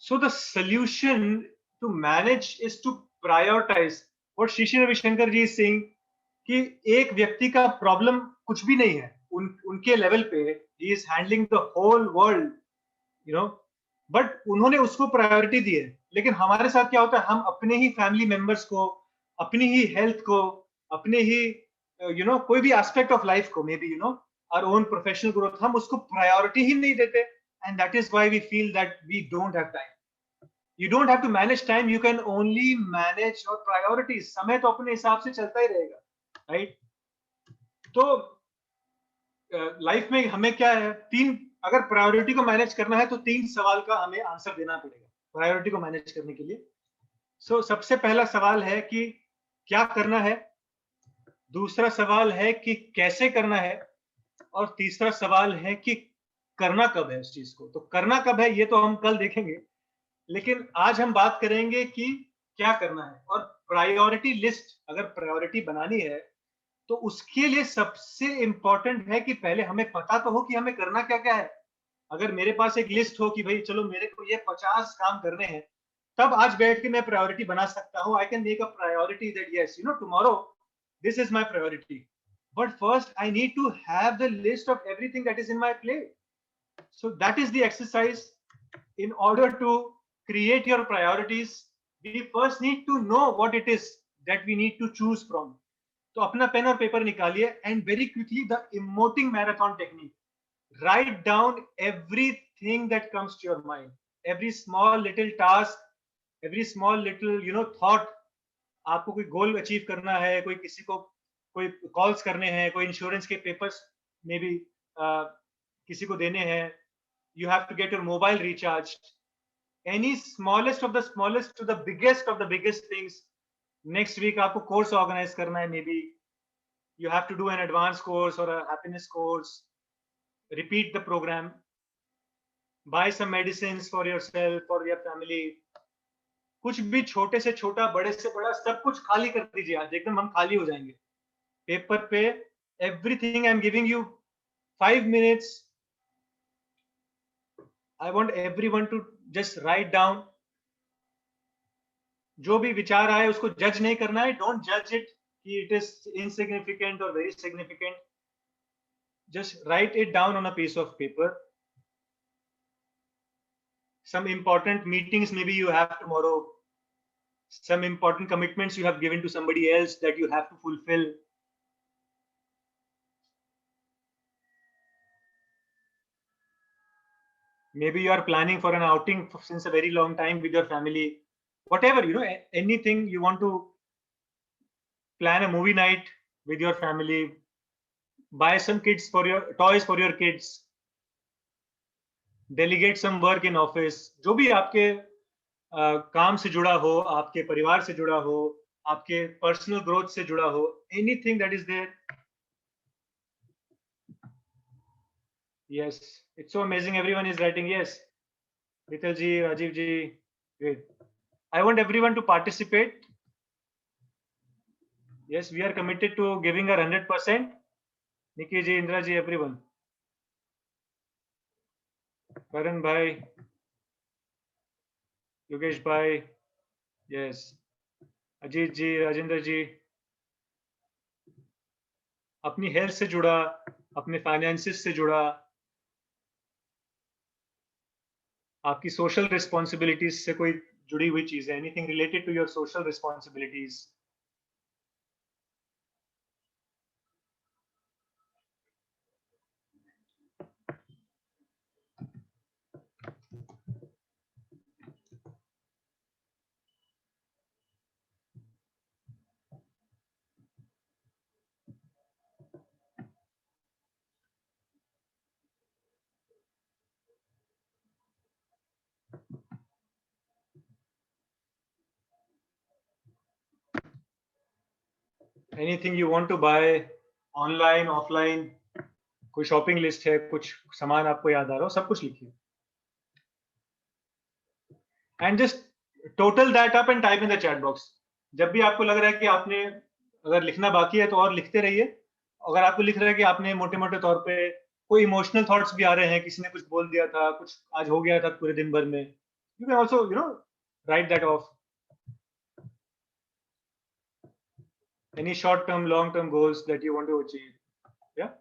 [SPEAKER 2] So the solution to manage is to prioritize. What Shri Ravi Shankar ji is saying कि एक व्यक्ति का problem कुछ भी नहीं है, उनके level पे he is handling the whole world, you know, but उन्होंने उसको प्रायोरिटी दी है. लेकिन हमारे साथ क्या होता है, हम अपने ही फैमिली मेंबर्स को, अपनी ही हेल्थ को, अपने ही कोई भी एस्पेक्ट ऑफ लाइफ को, maybe our own professional growth, हम उसको प्रायोरिटी ही नहीं देते. And that is why we feel that we don't have time. You don't have to manage time, you can only manage your priorities. समय तो अपने हिसाब से चलता ही रहेगा, राइट? तो लाइफ में हमें क्या है, अगर प्रायोरिटी को मैनेज करना है तो 3 सवाल का हमें आंसर देना पड़ेगा प्रायोरिटी को मैनेज करने के लिए. सो सबसे पहला सवाल है कि क्या करना है, दूसरा सवाल है कि कैसे करना है, और तीसरा सवाल है कि करना कब है उस चीज को. तो करना कब है ये तो हम कल देखेंगे, लेकिन आज हम बात करेंगे कि क्या करना है. और प्रायोरिटी लिस्ट अगर प्रायोरिटी बनानी है तो उसके लिए सबसे इंपॉर्टेंट है कि पहले हमें पता तो हो कि हमें करना क्या क्या है. अगर मेरे पास एक लिस्ट हो कि भाई चलो मेरे को ये 50 काम करने हैं, तब आज बैठ के मैं प्रायोरिटी बना सकता हूँ. I can make a priority that yes, you know, tomorrow this is my priority. But first I need to have the list of everything that is in my plate. So that is the exercise. In order to create your priorities, we first need to know what it is that we need to choose from. तो अपना pen और paper निकालिए and very quickly the emoting marathon technique. Write down everything that comes to your mind, every small little task, every small little, you know, thought. आपको कोई goal achieve करना है, कोई किसी को कोई कॉल्स करने हैं, कोई इंश्योरेंस के पेपर्स में भी किसी को देने हैं, you have to get your mobile recharged. Any smallest of the smallest to the biggest things. Next week आपको course organize करना है, maybe you have to do an advanced course or a happiness course. Repeat the program. Buy some medicines for yourself, for your family. कुछ भी छोटे से छोटा, बड़े से बड़ा, सब कुछ खाली कर दीजिए. आज एकदम हम खाली हो जाएंगे. पेपर पे everything I'm giving you 5 minutes. I want everyone to just write down. जो भी विचार आए उसको जज नहीं करना है. Don't judge it कि it is insignificant or very significant. Just write it down on a piece of paper. Some important meetings maybe you have tomorrow. Some important commitments you have given to somebody else that you have to fulfill. Maybe you are planning for an outing since a very long time with your family. Whatever, you know, anything you want to plan a movie night with your family. Buy some kids for your toys for your kids. Delegate some work in office. जो भी आपके काम से जुड़ा हो, आपके परिवार से जुड़ा हो, आपके personal growth से जुड़ा हो, anything that is there. Yes, it's so amazing. Everyone is writing yes. Vital ji, Rajiv ji, great. I want everyone to participate. Yes, we are committed to giving our 100%. Nikki ji, Indra ji, everyone. Karan bhai, Yogesh bhai, yes. Ajit ji, Rajendra ji. अपनी health से जुड़ा, अपने finances से जुड़ा, आपकी social responsibilities से कोई जुड़ी हुई चीज है. Anything related to your social responsibilities. Anything you want to buy, online, offline, कोई शॉपिंग लिस्ट है, कुछ सामान आपको याद आ रहा हो, सब कुछ लिखिए. And just total that up and type in the chat box. जब भी आपको लग रहा है कि आपने अगर लिखना बाकी है तो और लिखते रहिए. अगर आपको लिख रहा है कि आपने मोटे मोटे तौर पे कोई इमोशनल थॉट्स भी आ रहे हैं, किसी ने कुछ बोल दिया था, कुछ आज हो गया था पूरे दिन भर में, you can also, you know, right that of. Any short-term, long-term goals that you want to achieve, yeah,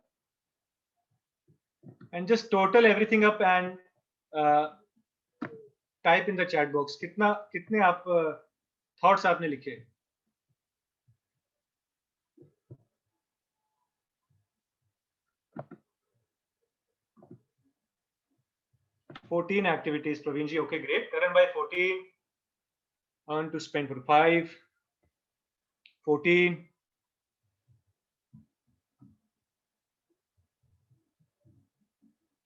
[SPEAKER 2] and just total everything up and type in the chat box. कितने आप thoughts आपने लिखे. $14 activities, Praveen ji. Okay, great. Karan by 14. Earn to spend for 5. 14.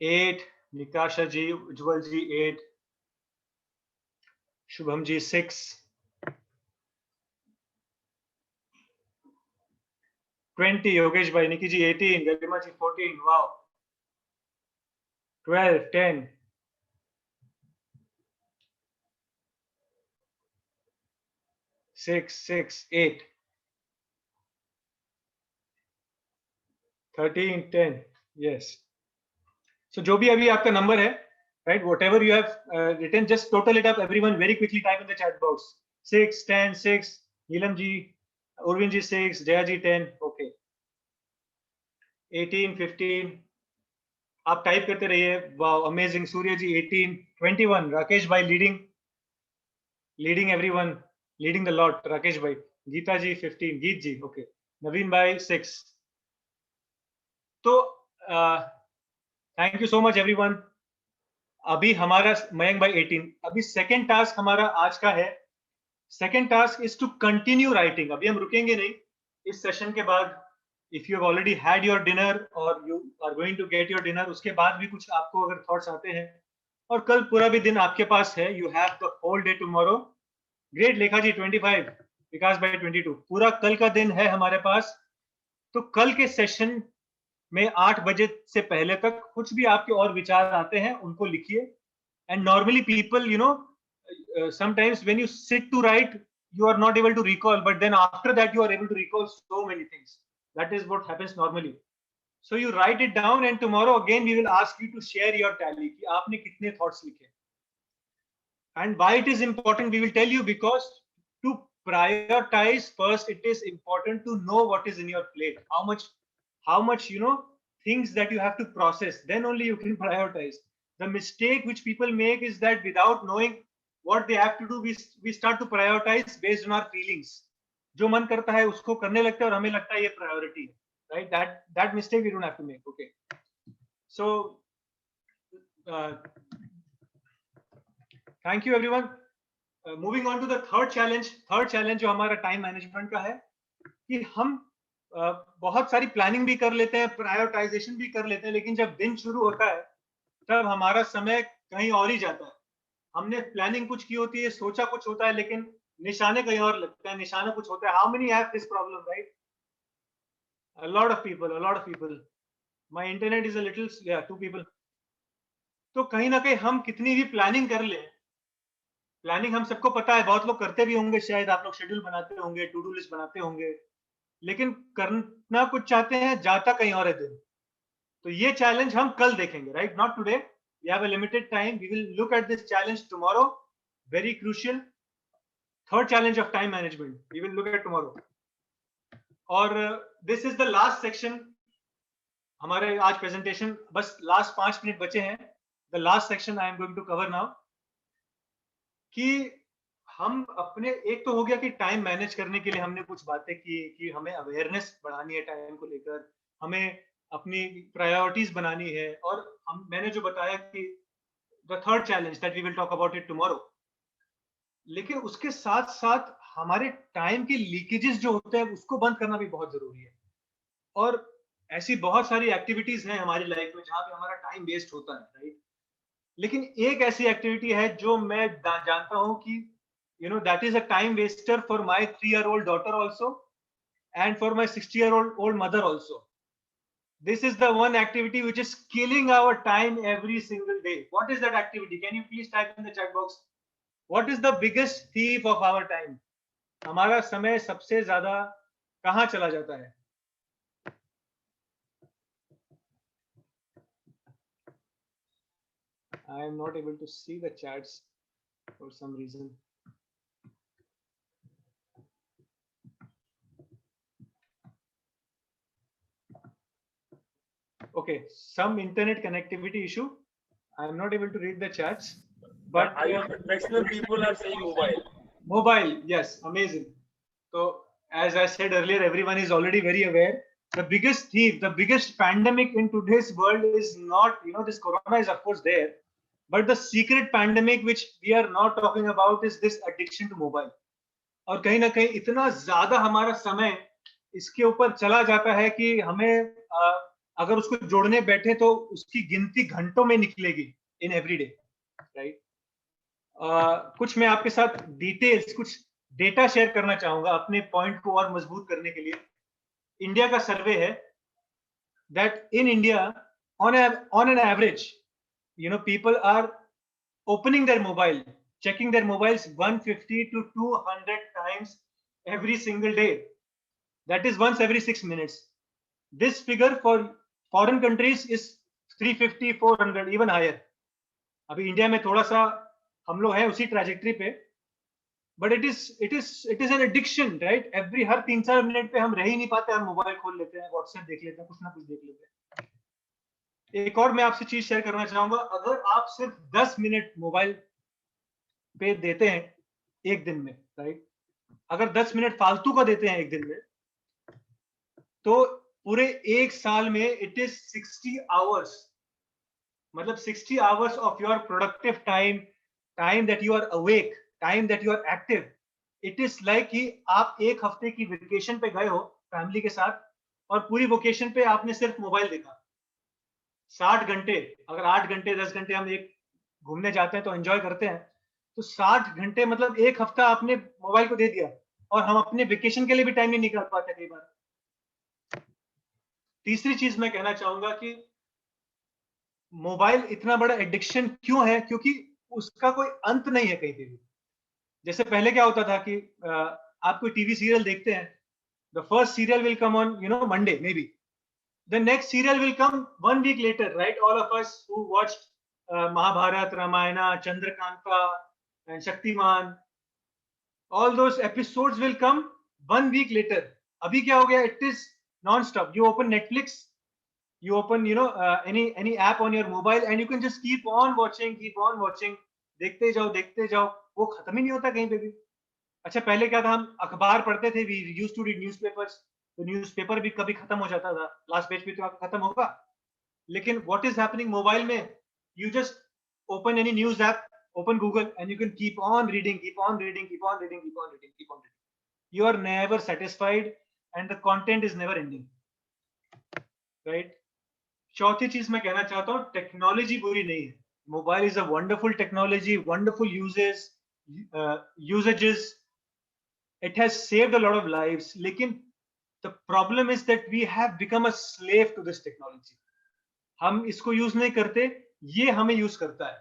[SPEAKER 2] 8. Nikasha ji, Ujjwal ji, 8. Shubham ji, 6. 20. Yogesh bhai, Nikki ji, 18. Garima ji, 14. Wow. 12. 10. 6. 8. 13. 10. Yes. So जो भी अभी आपका number है, right? Whatever you have written, just total it up. Everyone, very quickly type in the chat box. 6, 10, 6. Neelam ji, Urvin ji 6, Jaya ji 10. Okay. 18, 15. आप type करते रहिए. Wow, amazing. Surya ji 18, 21. Rakesh bhai leading everyone, leading the lot. Rakesh bhai. Geeta ji 15. Geet ji. Okay. Naveen bhai 6. तो thank you so much everyone. अभी हमारा मयंक भाई 18. अभी second task हमारा आज का है. Second task is to continue writing. अभी हम रुकेंगे नहीं इस सेशन के बाद. If you have already had your dinner और you are going to get your dinner, उसके बाद भी कुछ आपको अगर थॉट्स आते हैं और कल पूरा भी दिन आपके पास है, you have the whole day tomorrow. Great Lekha ji 25, विकास भाई 22. पूरा कल का दिन है हमारे पास. तो कल के सेशन में 8 बजे से पहले तक कुछ भी आपके और विचार आते हैं उनको लिखिए. And normally people, you know, sometimes when you sit to write, you are not able to recall, but then after that you are able to recall so many things. That is what happens normally. So you write it down, and tomorrow again we will ask you to share your tally कि आपने कितने thoughts लिखे. And why it is important, we will tell you, because to prioritize first, it is important to know what is in your plate, how much, you know, things that you have to process. Then only you can prioritize. The mistake which people make is that without knowing what they have to do, we start to prioritize based on our feelings. जो मन करता है उसको करने लगते हैं और हमें लगता है ये प्रायोरिटी है, right? That mistake we don't have to make. Okay. So thank you everyone. Moving on to the third challenge. Third challenge जो हमारा टाइम मैनेजमेंट का है कि हम बहुत सारी प्लानिंग भी कर लेते हैं, प्रायोरिटाइजेशन भी कर लेते हैं, लेकिन जब दिन शुरू होता है तब हमारा समय कहीं और ही जाता है. हमने प्लानिंग कुछ की होती है, सोचा कुछ होता है, लेकिन निशाने कहीं और लगते हैं, निशाना कुछ होता है. How many have this problem, right? A lot of people. My internet is a little, yeah, 2 people. तो कहीं ना कहीं हम कितनी भी प्लानिंग कर ले, प्लानिंग हम सबको पता है, बहुत लोग करते भी होंगे, शायद आप लोग शेड्यूल बनाते होंगे, टू डू लिस्ट बनाते होंगे, लेकिन करना कुछ चाहते हैं, जाता कहीं और है दिन. तो ये चैलेंज हम कल देखेंगे, right? Not today. We have a limited time. We will look at this challenge tomorrow. Very crucial. Third challenge of time management. We will look at tomorrow. और this is the last section. हमारे आज presentation बस last 5 minute बचे हैं. The last section I am going to cover now. कि हम अपने, एक तो हो गया कि टाइम मैनेज करने के लिए हमने कुछ बातें की कि हमें अवेयरनेस बढ़ानी है टाइम को लेकर, हमें अपनी प्रायोरिटीज बनानी है, और मैंने जो बताया कि the third challenge that we will talk about it tomorrow. लेकिन उसके साथ साथ हमारे टाइम के लीकेजेस जो होते हैं उसको बंद करना भी बहुत जरूरी है. और ऐसी बहुत सारी एक्टिविटीज हैं हमारी लाइफ में जहां पे हमारा टाइम वेस्ट होता है, राइट? लेकिन एक ऐसी एक्टिविटी है जो मैं जानता हूं कि you know that is a time Wester for my 3-year-old daughter also, and for my 60-year-old mother also. This is the one activity which is killing our time every single day. What is that activity? Can you please type in the chat box? What is the biggest thief of our time? हमारा समय सबसे ज्यादा कहाँ चला जाता है? I am not able to see the chats for some reason. Okay, some internet connectivity issue. I am not able to read the chats. But
[SPEAKER 1] maximum people are saying mobile.
[SPEAKER 2] Mobile, yes, amazing. So as I said earlier, everyone is already very aware. The biggest thief, the biggest pandemic in today's world is not, you know, this corona is of course there, but the secret pandemic which we are not talking about is this addiction to mobile. और कहीं ना कहीं इतना ज्यादा हमारा समय इसके ऊपर चला जाता है कि हमें अगर उसको जोड़ने बैठे तो उसकी गिनती घंटों में निकलेगी इन एवरी डे, राइट? कुछ मैं आपके साथ डिटेल्स, कुछ डेटा शेयर करना चाहूंगा अपने पॉइंट को और मजबूत करने के लिए. इंडिया का सर्वे है that in India on an average, you know, people are opening their mobile, checking their mobiles 150 to 200 times every single day. That is once every 6 minutes. This figure for foreign countries is 350, 400, even higher. अभी India में थोड़ा सा हम लोग हैं उसी trajectory पे, but it is an addiction, right? Her 3-4 minute पे हम रह ही नहीं पाते, हम मोबाइल खोल लेते हैं, व्हाट्सएप देख लेते हैं, कुछ ना कुछ देख लेते हैं। एक और मैं आपसे चीज शेयर करना चाहूंगा, अगर आप सिर्फ 10 मिनट मोबाइल पे देते हैं एक दिन में, राइट, अगर 10 मिनट फालतू का देते हैं एक दिन में, तो पूरे एक साल में इट इज 60 आवर्स, मतलब 60 hours of your productive time, time that you are awake, time that you are active. It is like कि आप एक हफ्ते की वेकेशन पे गए हो फैमिली के साथ, और पूरी वेकेशन पे आपने सिर्फ मोबाइल देखा। 60 घंटे, अगर 8 घंटे 10 घंटे हम एक घूमने जाते हैं तो एंजॉय करते हैं, तो 60 घंटे मतलब एक हफ्ता आपने मोबाइल को दे दिया, और हम अपने वेकेशन के लिए भी टाइम नहीं निकाल पाते कई बार। तीसरी चीज मैं कहना चाहूंगा कि मोबाइल इतना बड़ा एडिक्शन क्यों है, क्योंकि उसका कोई अंत नहीं है कहीं पे भी। जैसे पहले क्या होता था कि आप कोई टीवी सीरियल देखते हैं, the first serial will come on Monday may be, the next serial will come 1 week later, right? All of us who watched Mahabharat, Ramayan, Chandrakanta, Shaktimaan, all those episodes will come 1 week later. अभी क्या हो गया? It is non-stop. You open Netflix, you open any app on your mobile, and you can just keep on watching. देखते जाओ, वो खत्म ही नहीं होता कहीं पे भी। अच्छा, पहले क्या था, हम अखबार पढ़ते थे, we used to read newspapers, तो न्यूज़पेपर भी कभी खत्म हो जाता था, लास्ट पेज पे तो आपका खत्म होगा। लेकिन what is happening मोबाइल में, you just open any news app, open Google, and you can keep on reading. You are never satisfied, and the content is never ending, right? चौथी चीज मैं कहना चाहता हूँ, टेक्नोलॉजी बुरी नहीं है। Mobile is a wonderful technology, wonderful usages. It has saved a lot of lives, लेकिन the problem is that we have become a slave to this technology. हम इसको यूज नहीं करते, ये हमें यूज करता है,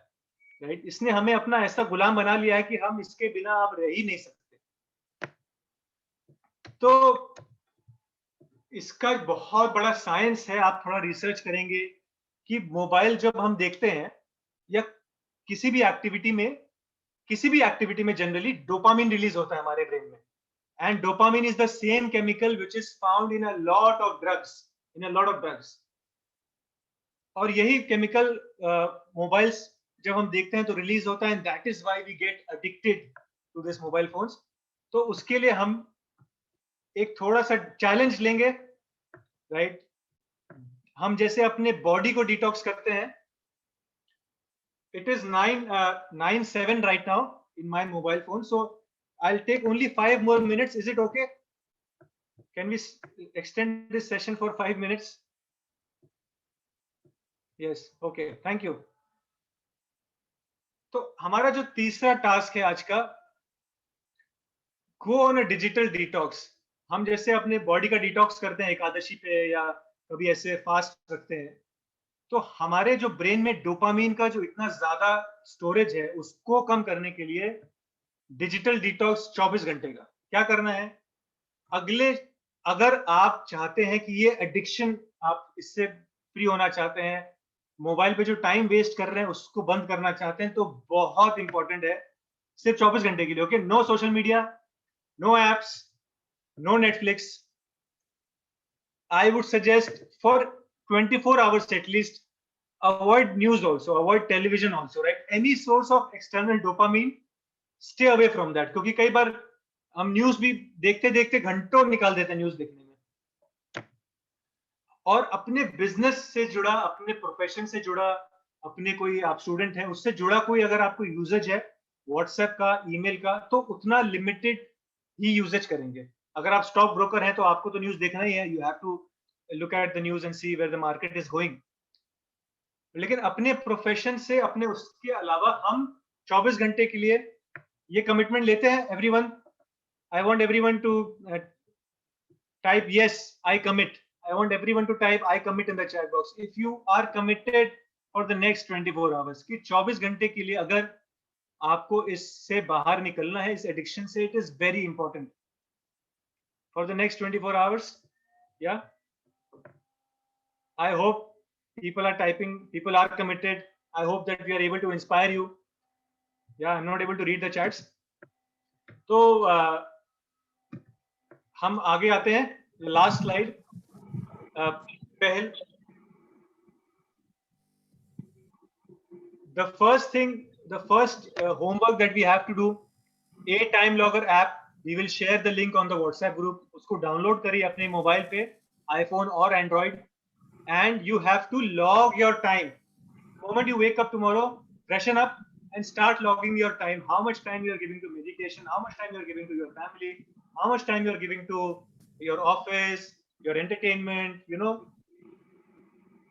[SPEAKER 2] राइट? इसने हमें अपना ऐसा गुलाम बना लिया है कि हम इसके बिना अब रह ही नहीं सकते। तो इसका एक बहुत बड़ा साइंस है, आप थोड़ा रिसर्च करेंगे कि मोबाइल जब हम देखते हैं या किसी भी एक्टिविटी में जनरली डोपामिन रिलीज होता है हमारे ब्रेन में, and dopamine is the same chemical which is found in a lot of drugs. और यही केमिकल मोबाइल्स जब हम देखते हैं तो रिलीज होता है, and that is why we get addicted to this mobile phones. तो उसके लिए हम एक थोड़ा सा चैलेंज लेंगे, राइट? हम जैसे अपने बॉडी को डिटॉक्स करते हैं, it is 9:07 right now in my mobile phone, so I'll take only 5 more minutes. Is it okay? Can we extend this session for 5 minutes? Yes, okay, thank you. तो हमारा जो तीसरा टास्क है आज का, go on a digital detox. हम जैसे अपने बॉडी का डिटॉक्स करते हैं एकादशी पे, या कभी ऐसे फास्ट रखते हैं, तो हमारे जो ब्रेन में डोपामीन का जो इतना ज्यादा स्टोरेज है, उसको कम करने के लिए डिजिटल डिटॉक्स 24 घंटे का क्या करना है। अगर आप चाहते हैं कि ये एडिक्शन, आप इससे फ्री होना चाहते हैं, मोबाइल पे जो टाइम वेस्ट कर रहे हैं उसको बंद करना चाहते हैं, तो बहुत इंपॉर्टेंट है, सिर्फ 24 घंटे के लिए, okay? No social media, no apps, no Netflix. I would suggest for 24 hours at least, avoid news also, avoid television also, right? Any source of external dopamine, stay away from that. क्योंकि कई बार हम news भी देखते देखते घंटों निकाल देते हैं न्यूज देखने में। और अपने बिजनेस से जुड़ा, अपने प्रोफेशन से जुड़ा, अपने कोई आप स्टूडेंट हैं उससे जुड़ा कोई अगर आपको यूजेज है व्हाट्सएप का, ईमेल का, तो उतना लिमिटेड ही यूजेज करेंगे। अगर आप स्टॉक ब्रोकर हैं तो आपको तो न्यूज देखना ही है, you have to look at the news and see where the market is going. लेकिन अपने प्रोफेशन से, अपने उसके अलावा हम 24 घंटे के लिए ये कमिटमेंट लेते हैं। Everyone, I want everyone to type yes I commit. I want everyone to type I commit in the chat box if you are committed for the next 24 hours कि 24 घंटे के लिए अगर आपको इससे बाहर निकलना है, इस एडिक्शन से, it is very important for the next 24 hours. Yeah, I hope people are typing, people are committed, I hope that we are able to inspire you. Yeah, I'm not able to read the chats. तो हम आगे आते हैं. Last slide. पहल. The first homework that we have to do, a time logger app. We will share the link on the WhatsApp group. उसको download करिए अपने mobile पे, iPhone or Android, and you have to log your time. The moment you wake up tomorrow, freshen up and start logging your time. How much time you are giving to meditation? How much time you are giving to your family? How much time you are giving to your office, your entertainment? You know,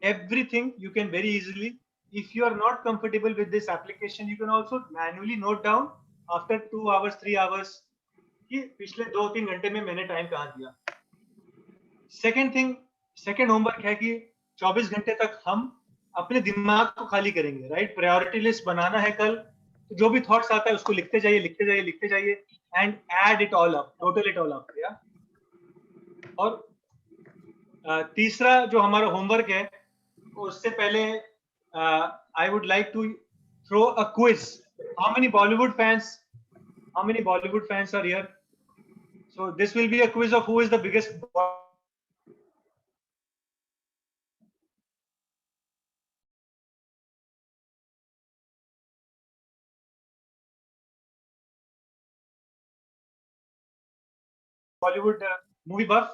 [SPEAKER 2] everything you can very easily. If you are not comfortable with this application, you can also manually note down after 2 hours, 3 hours कि पिछले 2-3 घंटे में मैंने time कहाँ दिया. Second homework है कि 24 घंटे तक हम अपने दिमाग को खाली करेंगे, राइट. प्रायोरिटी लिस्ट बनाना है कल, तो जो भी थॉट्स आता है उसको लिखते जाइए and add it all up, total it all up. या और तीसरा जो हमारा होमवर्क है, उससे पहले I would like to throw a quiz. How many Bollywood fans are here? So this will be a quiz of who is the biggest Bollywood movie buff,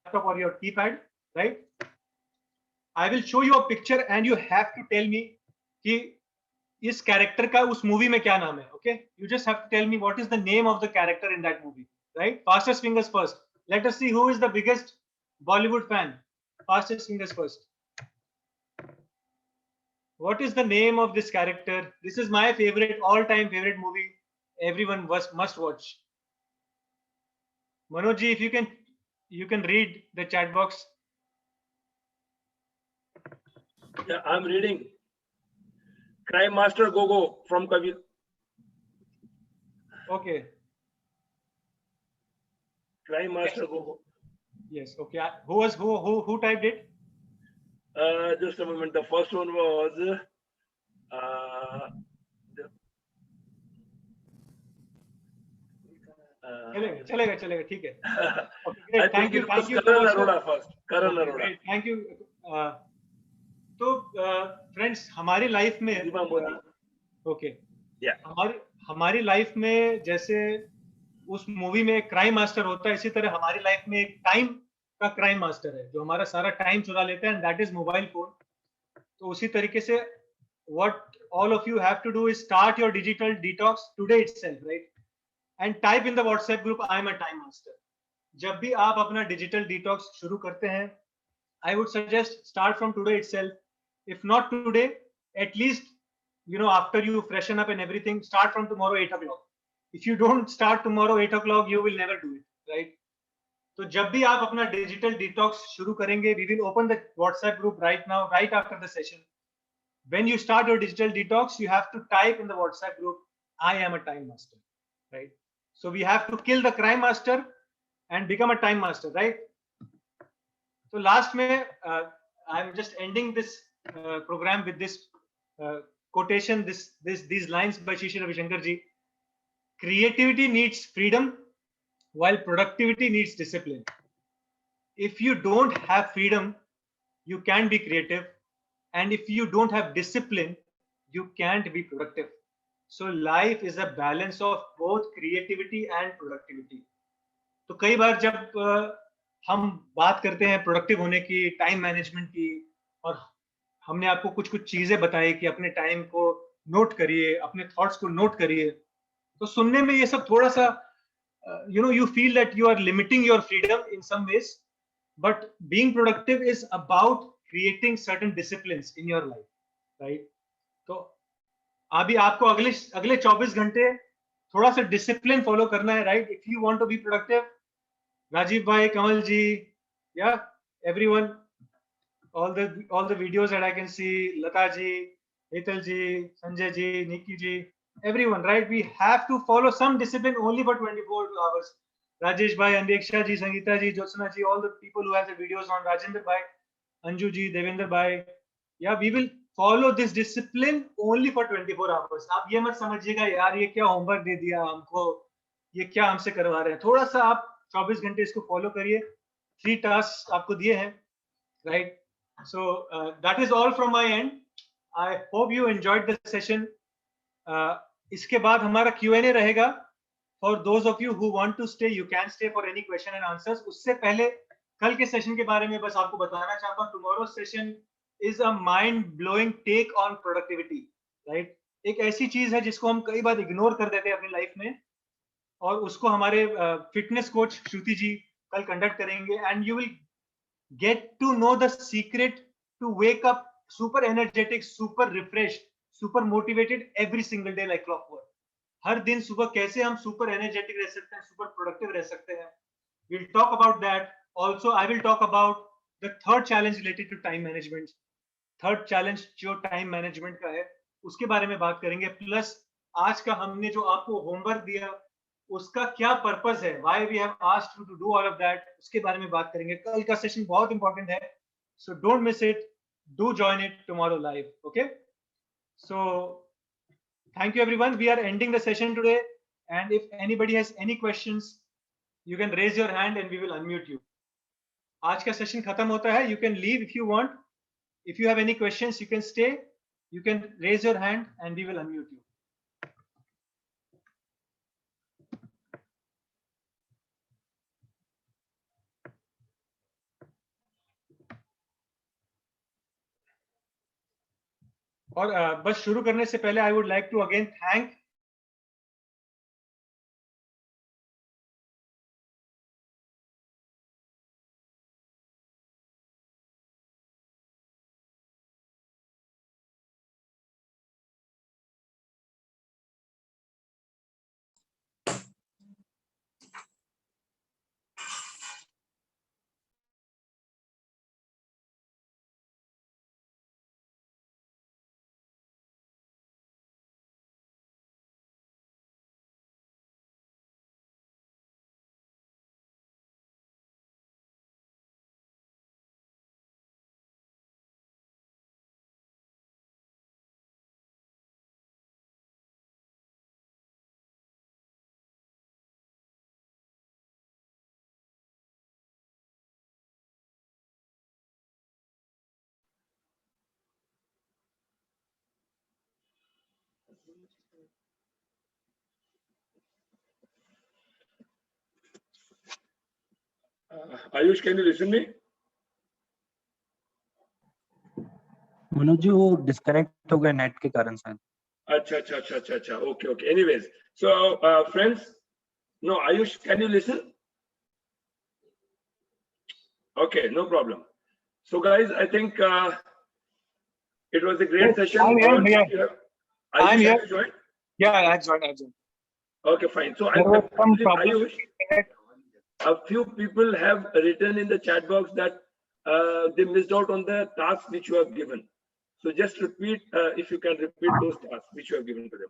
[SPEAKER 2] laptop or your keypad, right? I will show you a picture and you have to tell me कि इस character का उस movie में क्या नाम है. Okay, you just have to tell me what is the name of the character in that movie, right? Fastest fingers first. Let us see who is the biggest Bollywood fan. Fastest fingers first. What is the name of this character? This is my favorite, all-time favorite movie. Everyone must watch. Manoj ji, if you can read the chat box.
[SPEAKER 1] Yeah, I'm reading. Crime Master Gogo from Kabir.
[SPEAKER 2] Okay.
[SPEAKER 1] Crime Master Gogo.
[SPEAKER 2] Yes. Okay. Who typed it?
[SPEAKER 1] Just a moment. The first one was.
[SPEAKER 2] चलेगा ठीक है.
[SPEAKER 1] Okay, great. Thank you. Karan Arora first. Karan Arora.
[SPEAKER 2] Thank you. तो friends, हमारी life में हमारी life में जैसे उस मूवी में क्राइम मास्टर होता है, इसी तरह हमारी लाइफ में एक टाइम का क्राइम मास्टर है जो हमारा सारा टाइम चुरा लेता है, and that is mobile phone. तो उसी तरीके से what all of you have to do is start your digital detox today itself, right, and type in the WhatsApp group I am a time master. जब भी आप अपना digital detox शुरू करते हैं, I would suggest start from today itself. If not today, at least, after you freshen up and everything, start from tomorrow 8 o'clock. If you don't start tomorrow 8 o'clock, you will never do it, right? So जब भी आप अपना digital detox शुरू करेंगे, we will open the WhatsApp group right now, right after the session. When you start your digital detox, you have to type in the WhatsApp group, I am a time master, right? So we have to kill the crime master and become a time master, right? So last में I'm just ending this program with this quotation, these lines by Shri Ravi Shankar ji. Creativity needs freedom, while productivity needs discipline. If you don't have freedom, you can't be creative, and if you don't have discipline, you can't be productive. So life is a balance of both creativity and productivity. तो कई बार जब हम बात करते हैं productive होने की, time management की, और हमने आपको कुछ चीजें बताई कि अपने टाइम को नोट करिए, अपने थॉट्स को नोट करिए, तो सुनने में ये सब थोड़ा सा you feel that you are limiting your freedom in some ways, but being productive is about creating certain disciplines in your life, right? तो अभी आपको अगले 24 घंटे थोड़ा सा डिसिप्लिन फॉलो करना है, right? If you want to be productive, Rajiv bhai, Kamal ji, yeah, everyone, all the videos that I can see, Lata ji, Hetal ji, Sanjay ji, Nikki ji, everyone, right? We have to follow some discipline only for 24 hours. Rajesh bhai, Andeksha ji, Sangeeta ji, Jyotsna ji, all the people who have the videos on, Rajendra bhai, Anju ji, Devendra bhai, yeah, we will follow this discipline only for 24 hours. आप ये मत समझिएगा यार ये क्या homework दे दिया हमको, ये क्या हमसे करवा रहे हैं. थोड़ा सा आप 24 घंटे इसको फॉलो करिए. 3 टास्क आपको दिए हैं, right? So that is all from my end. I hope you enjoyed the session. इसके बाद हमारा Q&A रहेगा. For those of you who want to stay, you can stay for any question and answers. उससे पहले कल के session के बारे में बस आपको बताना चाहता हूँ. Tomorrow's session is a mind-blowing take on productivity, right? एक ऐसी चीज है जिसको हम कई बार इग्नोर कर देते हैं अपनी लाइफ में, और उसको हमारे फिटनेस कोच श्रुति जी कल कंडक्ट करेंगे. And you will get to know the secret to wake up super energetic, super refreshed, super motivated every single day like clockwork. हर दिन सुबह कैसे हम सुपर एनर्जेटिक रह सकते हैं, सुपर प्रोडक्टिव रह सकते हैं. We'll talk about that. Also, I will talk about the third challenge related to time management. Third challenge जो time management का है, उसके बारे में बात करेंगे. प्लस आज का हमने जो आपको होमवर्क दिया, उसका क्या पर्पस है, why we have asked you to do all of that, उसके बारे में बात करेंगे. कल का सेशन बहुत इंपॉर्टेंट है, so don't miss it. Do join it tomorrow live. Okay? So thank you everyone. We are ending the session today, and if anybody has any questions, you can raise your hand and we will unmute you. आज का session खत्म होता है. You can leave if you want. If you have any questions, you can stay. You can raise your hand and we will unmute you. और बस शुरू करने से पहले I would like to again thank
[SPEAKER 1] Ayush, can you listen me?
[SPEAKER 5] Manoj ji वो disconnect हो गया net के कारण शायद.
[SPEAKER 1] अच्छा. Okay. Anyways, so friends, no, Ayush, can you listen? Okay, no problem. So guys, I think it was a great session.
[SPEAKER 2] I'm here. I'm here.
[SPEAKER 1] Have you joined?
[SPEAKER 2] Yeah, I joined.
[SPEAKER 1] Okay, fine. So
[SPEAKER 2] There was some problem.
[SPEAKER 1] Ayush, a few people have written in the chat box that they missed out on the tasks which you have given. So just repeat, if you can repeat those tasks which you have given to them.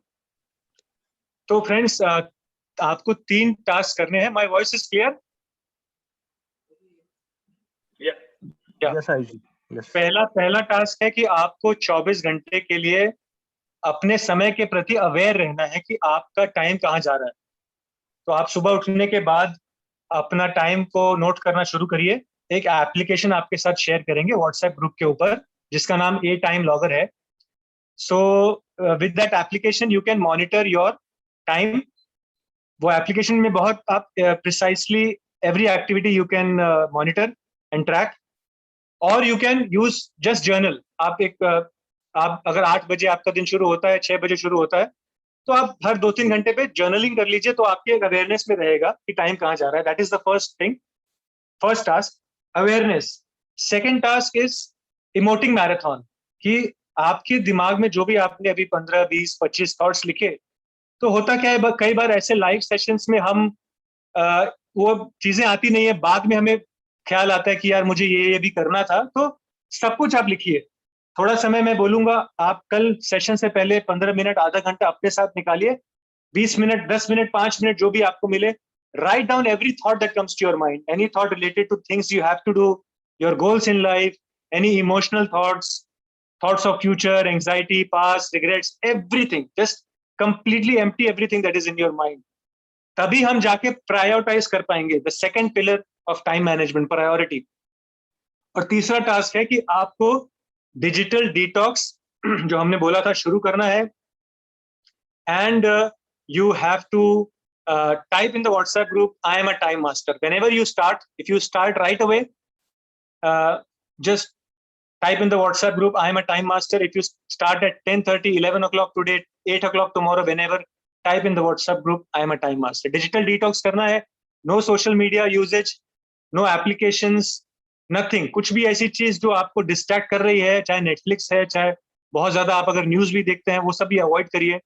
[SPEAKER 2] तो friends आपको 3 task करने हैं. My voice is clear?
[SPEAKER 1] Yeah.
[SPEAKER 5] Yes Ayush ji. Yes.
[SPEAKER 2] पहला task है कि आपको 24 घंटे के लिए अपने समय के प्रति अवेयर रहना है कि आपका टाइम कहाँ जा रहा है. तो आप सुबह उठने के बाद अपना टाइम को नोट करना शुरू करिए. एक एप्लीकेशन आपके साथ शेयर करेंगे व्हाट्सएप ग्रुप के ऊपर जिसका नाम ए टाइम लॉगर है. So with that application you can monitor your time. वो एप्लीकेशन में बहुत आप precisely every activity you can monitor and track, और you can use just journal. आप अगर 8 बजे आपका दिन शुरू होता है, 6 बजे शुरू होता है, तो आप हर 2-3 घंटे पे जर्नलिंग कर लीजिए. तो आपके अवेयरनेस में रहेगा कि टाइम कहाँ जा रहा है. That is the first thing, first task, awareness. Second task is emoting marathon, कि आपके दिमाग में जो भी आपने अभी 15, 20, 25 थॉट्स लिखे, तो होता क्या है कई बार ऐसे लाइव सेशंस में हम वो चीजें आती नहीं है, बाद में हमें ख्याल आता है कि यार मुझे ये भी करना था. तो सब कुछ आप लिखिए. थोड़ा समय मैं बोलूंगा, आप कल सेशन से पहले 15 मिनट, आधा घंटा अपने साथ निकालिए. 20 मिनट, 10 मिनट, 5 मिनट जो भी आपको मिले. Write down every thought that comes to your mind, any thought related to things you have to do, your goals in life, any emotional thoughts, thoughts of future, anxiety, past, regrets, everything. Just completely empty everything that is in your mind. तभी हम जाके prioritize कर पाएंगे. The second pillar of time management, priority. और तीसरा task है कि आपको डिजिटल डिटॉक्स जो हमने बोला था शुरू करना है. And you have to type in the WhatsApp group, I am a time master. Whenever you start, if you start right away, just type in the WhatsApp group, I am a time master. If you start at 10:30, 11 o'clock today, 8 o'clock tomorrow, whenever, type in the WhatsApp group, I am a time master. Digital detox करना है, no social media usage, no applications, nothing. कुछ भी ऐसी चीज जो आपको distract कर रही है, चाहे Netflix है, चाहे बहुत ज्यादा आप अगर न्यूज भी देखते हैं, वो सब भी अवॉइड करिए.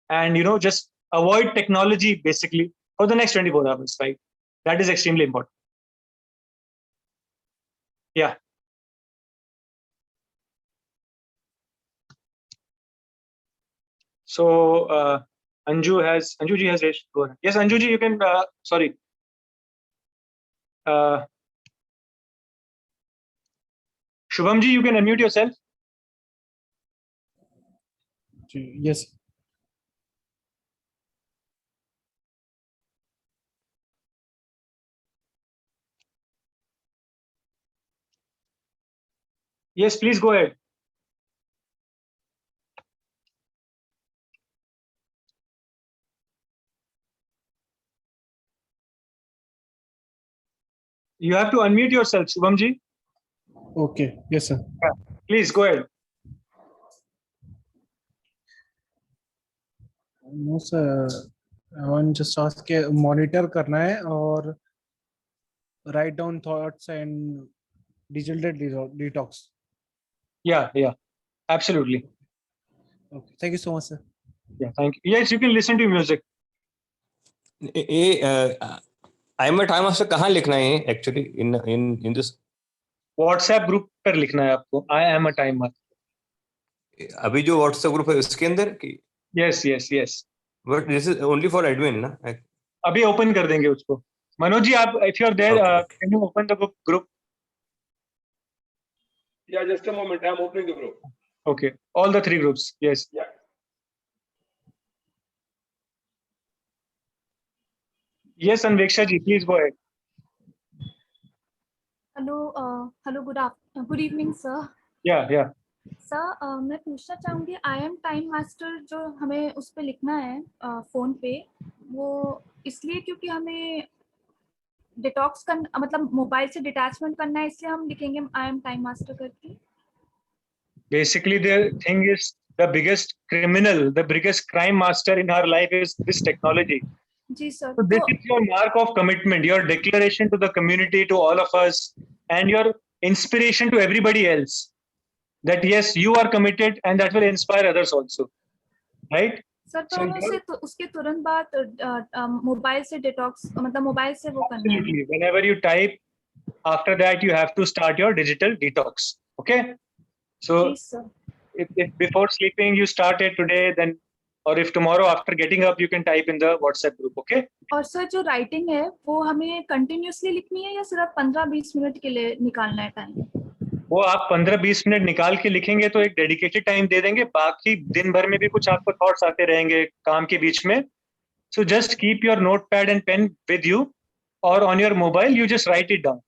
[SPEAKER 2] And just avoid technology basically for the next 24 hours, right? That is extremely important. Yeah. So Anju ji has raised. Go ahead. Yes, Anju ji, you can. Sorry. Shubham ji, you can unmute yourself.
[SPEAKER 6] Yes.
[SPEAKER 2] Yes, please go ahead. You have to unmute yourself, Shubham ji.
[SPEAKER 6] Okay. Yes, sir.
[SPEAKER 2] Yeah. Please go ahead.
[SPEAKER 6] No, sir. I want just ask के monitor करना है और write down thoughts and digital detox.
[SPEAKER 2] Yeah, absolutely.
[SPEAKER 6] Okay. Thank you so much, sir.
[SPEAKER 2] Yeah, thank you. Yes, you can listen to music.
[SPEAKER 7] I am a time master कहाँ लिखना है actually in this
[SPEAKER 2] WhatsApp group पर लिखना है आपको, I am a time master.
[SPEAKER 7] अभी जो WhatsApp group है उसके अंदर की?
[SPEAKER 2] Yes.
[SPEAKER 7] But this is only for admin ना?
[SPEAKER 2] अभी ओपन कर देंगे उसको. मनोज जी, आप if you are there, can you open the group?
[SPEAKER 1] Yeah, just a moment. I'm opening the group.
[SPEAKER 2] Okay, all the 3 groups. Yes.
[SPEAKER 1] Yeah.
[SPEAKER 2] Yes, Anveksha ji, please go ahead.
[SPEAKER 8] Hello, good evening, sir.
[SPEAKER 2] Yeah.
[SPEAKER 8] Sir, मैं पूछना चाहूँगी I am time master जो हमें उस पे लिखना है phone पे, वो इसलिए क्योंकि हमें डिटॉक्स करना, मतलब मोबाइल से डिटैचमेंट करना है, इसलिए हम लिखेंगे आई एम टाइम मास्टर करके.
[SPEAKER 2] Basically, the thing is, the biggest criminal, the biggest crime master in our life is this technology.
[SPEAKER 8] जी sir.
[SPEAKER 2] So this is your mark of commitment, your declaration to the community, to all of us, and your inspiration to everybody else. That yes, you are committed, and that will inspire others also, right?
[SPEAKER 8] Sir, तो हमें उसके तुरंत बाद mobile से detox, मतलब mobile से वो करना है.
[SPEAKER 2] Absolutely. Whenever you type, after that you have to start your digital detox. Okay. So if before sleeping you start it today, then, or if tomorrow after getting up you can type in the WhatsApp group. Okay.
[SPEAKER 8] और sir, जो writing है वो हमें continuously लिखनी है या सिर्फ 15-20 minute के लिए निकालना है टाइम?
[SPEAKER 2] वो आप 15-20 मिनट निकाल के लिखेंगे तो एक डेडिकेटेड टाइम दे देंगे, बाकी दिन भर में भी कुछ आपको थॉट्स आते रहेंगे काम के बीच में. So just keep your notepad and pen with you, और on your mobile you just write it down.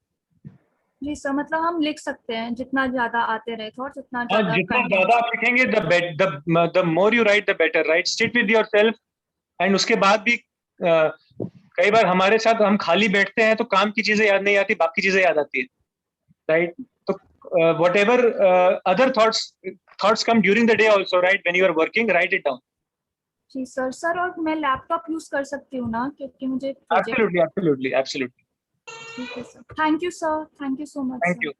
[SPEAKER 8] जी सर, मतलब हम लिख सकते हैं जितना ज्यादा आते रहे थॉट्स, उतना
[SPEAKER 2] जितना ज्यादा आप लिखेंगे the more you write the better, right? Sit with yourself. And उसके बाद भी कई बार हमारे साथ हम खाली बैठते हैं तो काम की चीजें याद नहीं आती, बाकी चीजें याद आती है, राइट? तो whatever other thoughts come during the day also, right? When you are working, write it down.
[SPEAKER 8] जी सर, और मैं लैपटॉप यूज कर सकती हूँ ना, क्योंकि मुझे
[SPEAKER 2] Absolutely.
[SPEAKER 8] ठीक है sir. Thank you sir, thank you so much.
[SPEAKER 2] Thank you.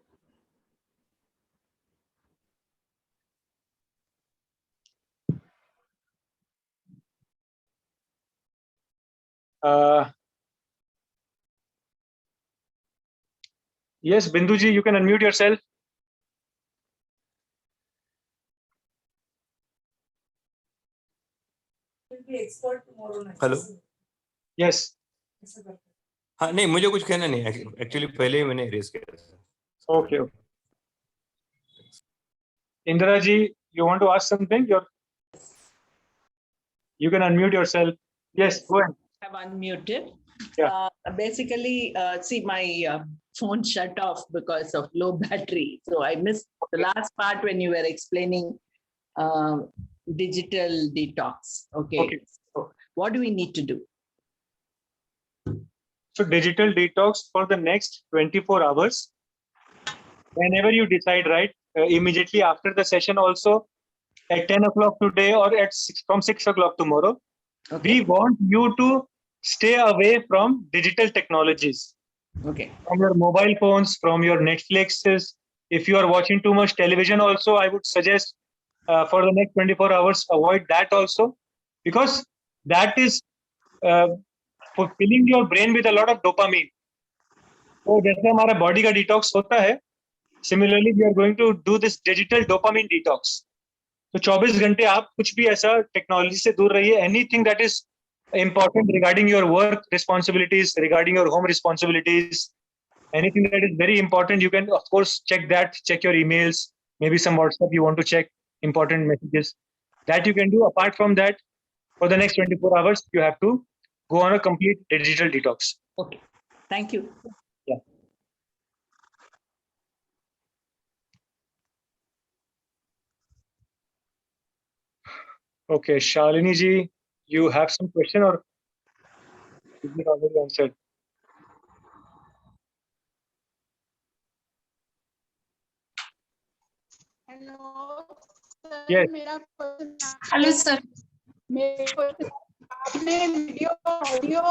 [SPEAKER 2] Yes, Bindu ji, you can unmute yourself.
[SPEAKER 7] Hello.
[SPEAKER 2] Yes.
[SPEAKER 7] हाँ, नहीं मुझे कुछ कहना नहीं, एक्चुअली पहले ही मैंने रेज किया था.
[SPEAKER 2] Okay. Indra ji, you want to ask something? You can unmute yourself. Yes, go ahead.
[SPEAKER 9] I've unmuted.
[SPEAKER 2] Yeah.
[SPEAKER 9] Basically, see, my phone shut off because of low battery. So I missed the last part when you were explaining digital detox. Okay. So what do we need to do?
[SPEAKER 2] So digital detox for the next 24 hours. Whenever you decide, right, immediately after the session also, at 10 o'clock today or from 6 o'clock tomorrow, we want you to stay away from digital technologies.
[SPEAKER 9] Okay.
[SPEAKER 2] From your mobile phones, from your Netflixes. If you are watching too much television also, I would suggest for the next 24 hours, avoid that also, because that is filling your brain with a lot of dopamine. So जैसे हमारा body का detox होता है, similarly we are going to do this digital dopamine detox. तो 24 घंटे आप कुछ भी ऐसा टेक्नोलॉजी से दूर रहिए. Anything that is important regarding your work responsibilities, regarding your home responsibilities, anything that is very important, you can of course check that, check your emails, maybe some WhatsApp you want to check, important messages. That you can do. Apart from that, for the next 24 hours, you have to go on a complete digital detox.
[SPEAKER 9] Okay. Thank you.
[SPEAKER 2] Yeah. Okay, Shalini ji, you have some question or is it already answered?
[SPEAKER 10] Hello.
[SPEAKER 2] Yes.
[SPEAKER 10] Hello, sir. आपने video audio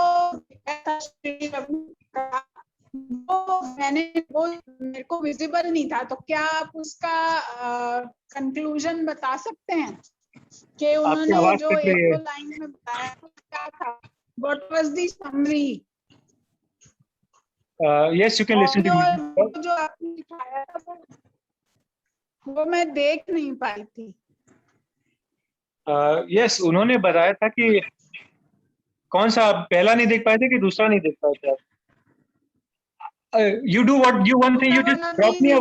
[SPEAKER 10] वो मेरे को visible नहीं था, तो क्या आप उसका कंक्लूजन बता सकते हैं कि उन्होंने जो एक दो लाइन में बताया क्या था? What was the summary?
[SPEAKER 2] Yes, you can listen to me.
[SPEAKER 10] जो आपने दिखाया था वो मैं देख नहीं पाई थी.
[SPEAKER 2] Yes, उन्होंने बताया था कि कौन सा पहला नहीं देख पाए थे कि दूसरा नहीं देख पाए थे आप. You do what you one thing. You just drop me a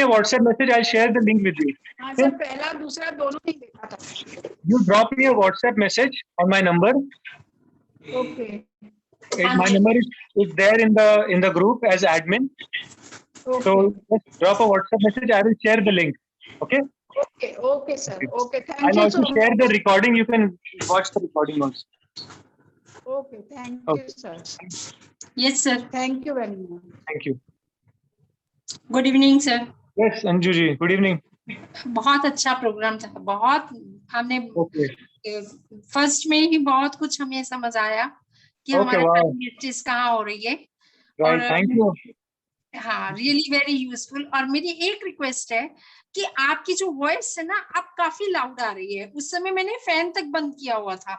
[SPEAKER 2] WhatsApp message. I'll share the link with you.
[SPEAKER 10] हाँ सर, पहला दूसरा दोनों नहीं देखा था.
[SPEAKER 2] You drop me a WhatsApp message on my number.
[SPEAKER 10] Okay.
[SPEAKER 2] My number is there in the group as admin.
[SPEAKER 10] Okay.
[SPEAKER 2] So just drop a WhatsApp message. I will share the link. Okay.
[SPEAKER 10] Okay, sir. Okay, thank
[SPEAKER 2] I'll
[SPEAKER 10] you
[SPEAKER 2] also
[SPEAKER 10] so much.
[SPEAKER 2] share the recording. You can watch the recording also.
[SPEAKER 10] Okay, thank you, sir.
[SPEAKER 11] Yes, sir.
[SPEAKER 10] Thank you very much.
[SPEAKER 2] Thank you.
[SPEAKER 11] Good evening, sir.
[SPEAKER 2] Yes, Anju ji. Good evening.
[SPEAKER 11] बहुत अच्छा programme था. बहुत हमने first में ही बहुत कुछ हमें समझ आया कि हमारे प्रैक्टिस कहाँ हो रही है.
[SPEAKER 2] Right, thank you.
[SPEAKER 11] हाँ, रियली वेरी यूजफुल. और मेरी एक रिक्वेस्ट है कि आपकी जो वॉइस है ना, आप काफी लाउड आ रही है. उस समय मैंने फैन तक बंद किया हुआ था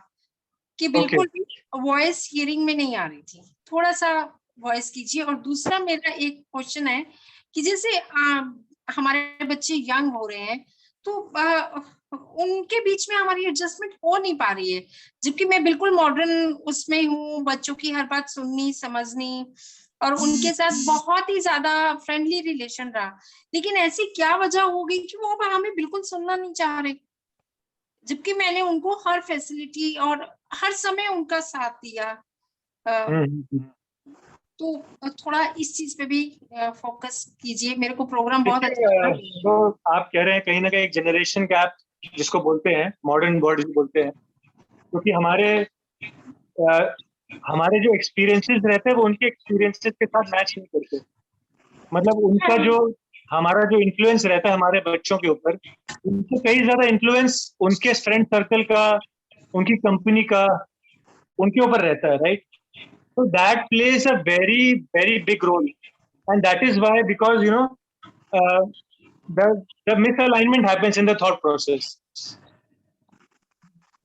[SPEAKER 11] कि बिल्कुल भी वॉइस हियरिंग में नहीं आ रही थी. थोड़ा सा वॉइस कीजिए. और दूसरा मेरा एक क्वेश्चन है कि जैसे हमारे बच्चे यंग हो रहे हैं, तो उनके बीच में हमारी एडजस्टमेंट हो नहीं पा रही है, जबकि मैं बिल्कुल मॉडर्न उसमें हूँ, बच्चों की हर बात सुननी समझनी और उनके साथ बहुत ही ज्यादा फ्रेंडली रिलेशन रहा. लेकिन ऐसी क्या वजह हो गई कि वो हमें बिल्कुल सुनना नहीं चाह रहे, जबकि मैंने उनको हर फैसिलिटी और हर समय उनका साथ दिया. तो थोड़ा इस चीज पे भी फोकस कीजिए. मेरे को प्रोग्राम बहुत अच्छा लगा.
[SPEAKER 2] तो आप कह रहे हैं कहीं ना कहीं एक जनरेशन गैप जिसको बोलते हैं, मॉडर्न वर्ड बोलते हैं, क्योंकि हमारे जो एक्सपीरियंसेस रहते हैं वो उनके एक्सपीरियंसेस के साथ मैच नहीं करते. मतलब उनका जो हमारा जो इन्फ्लुएंस रहता है हमारे बच्चों के ऊपर, उनसे कई ज्यादा इन्फ्लुएंस उनके फ्रेंड सर्कल का, उनकी कंपनी का, उनके ऊपर रहता है. Right. So that plays a very, very big role, and that is why, because the misalignment happens in the thought process,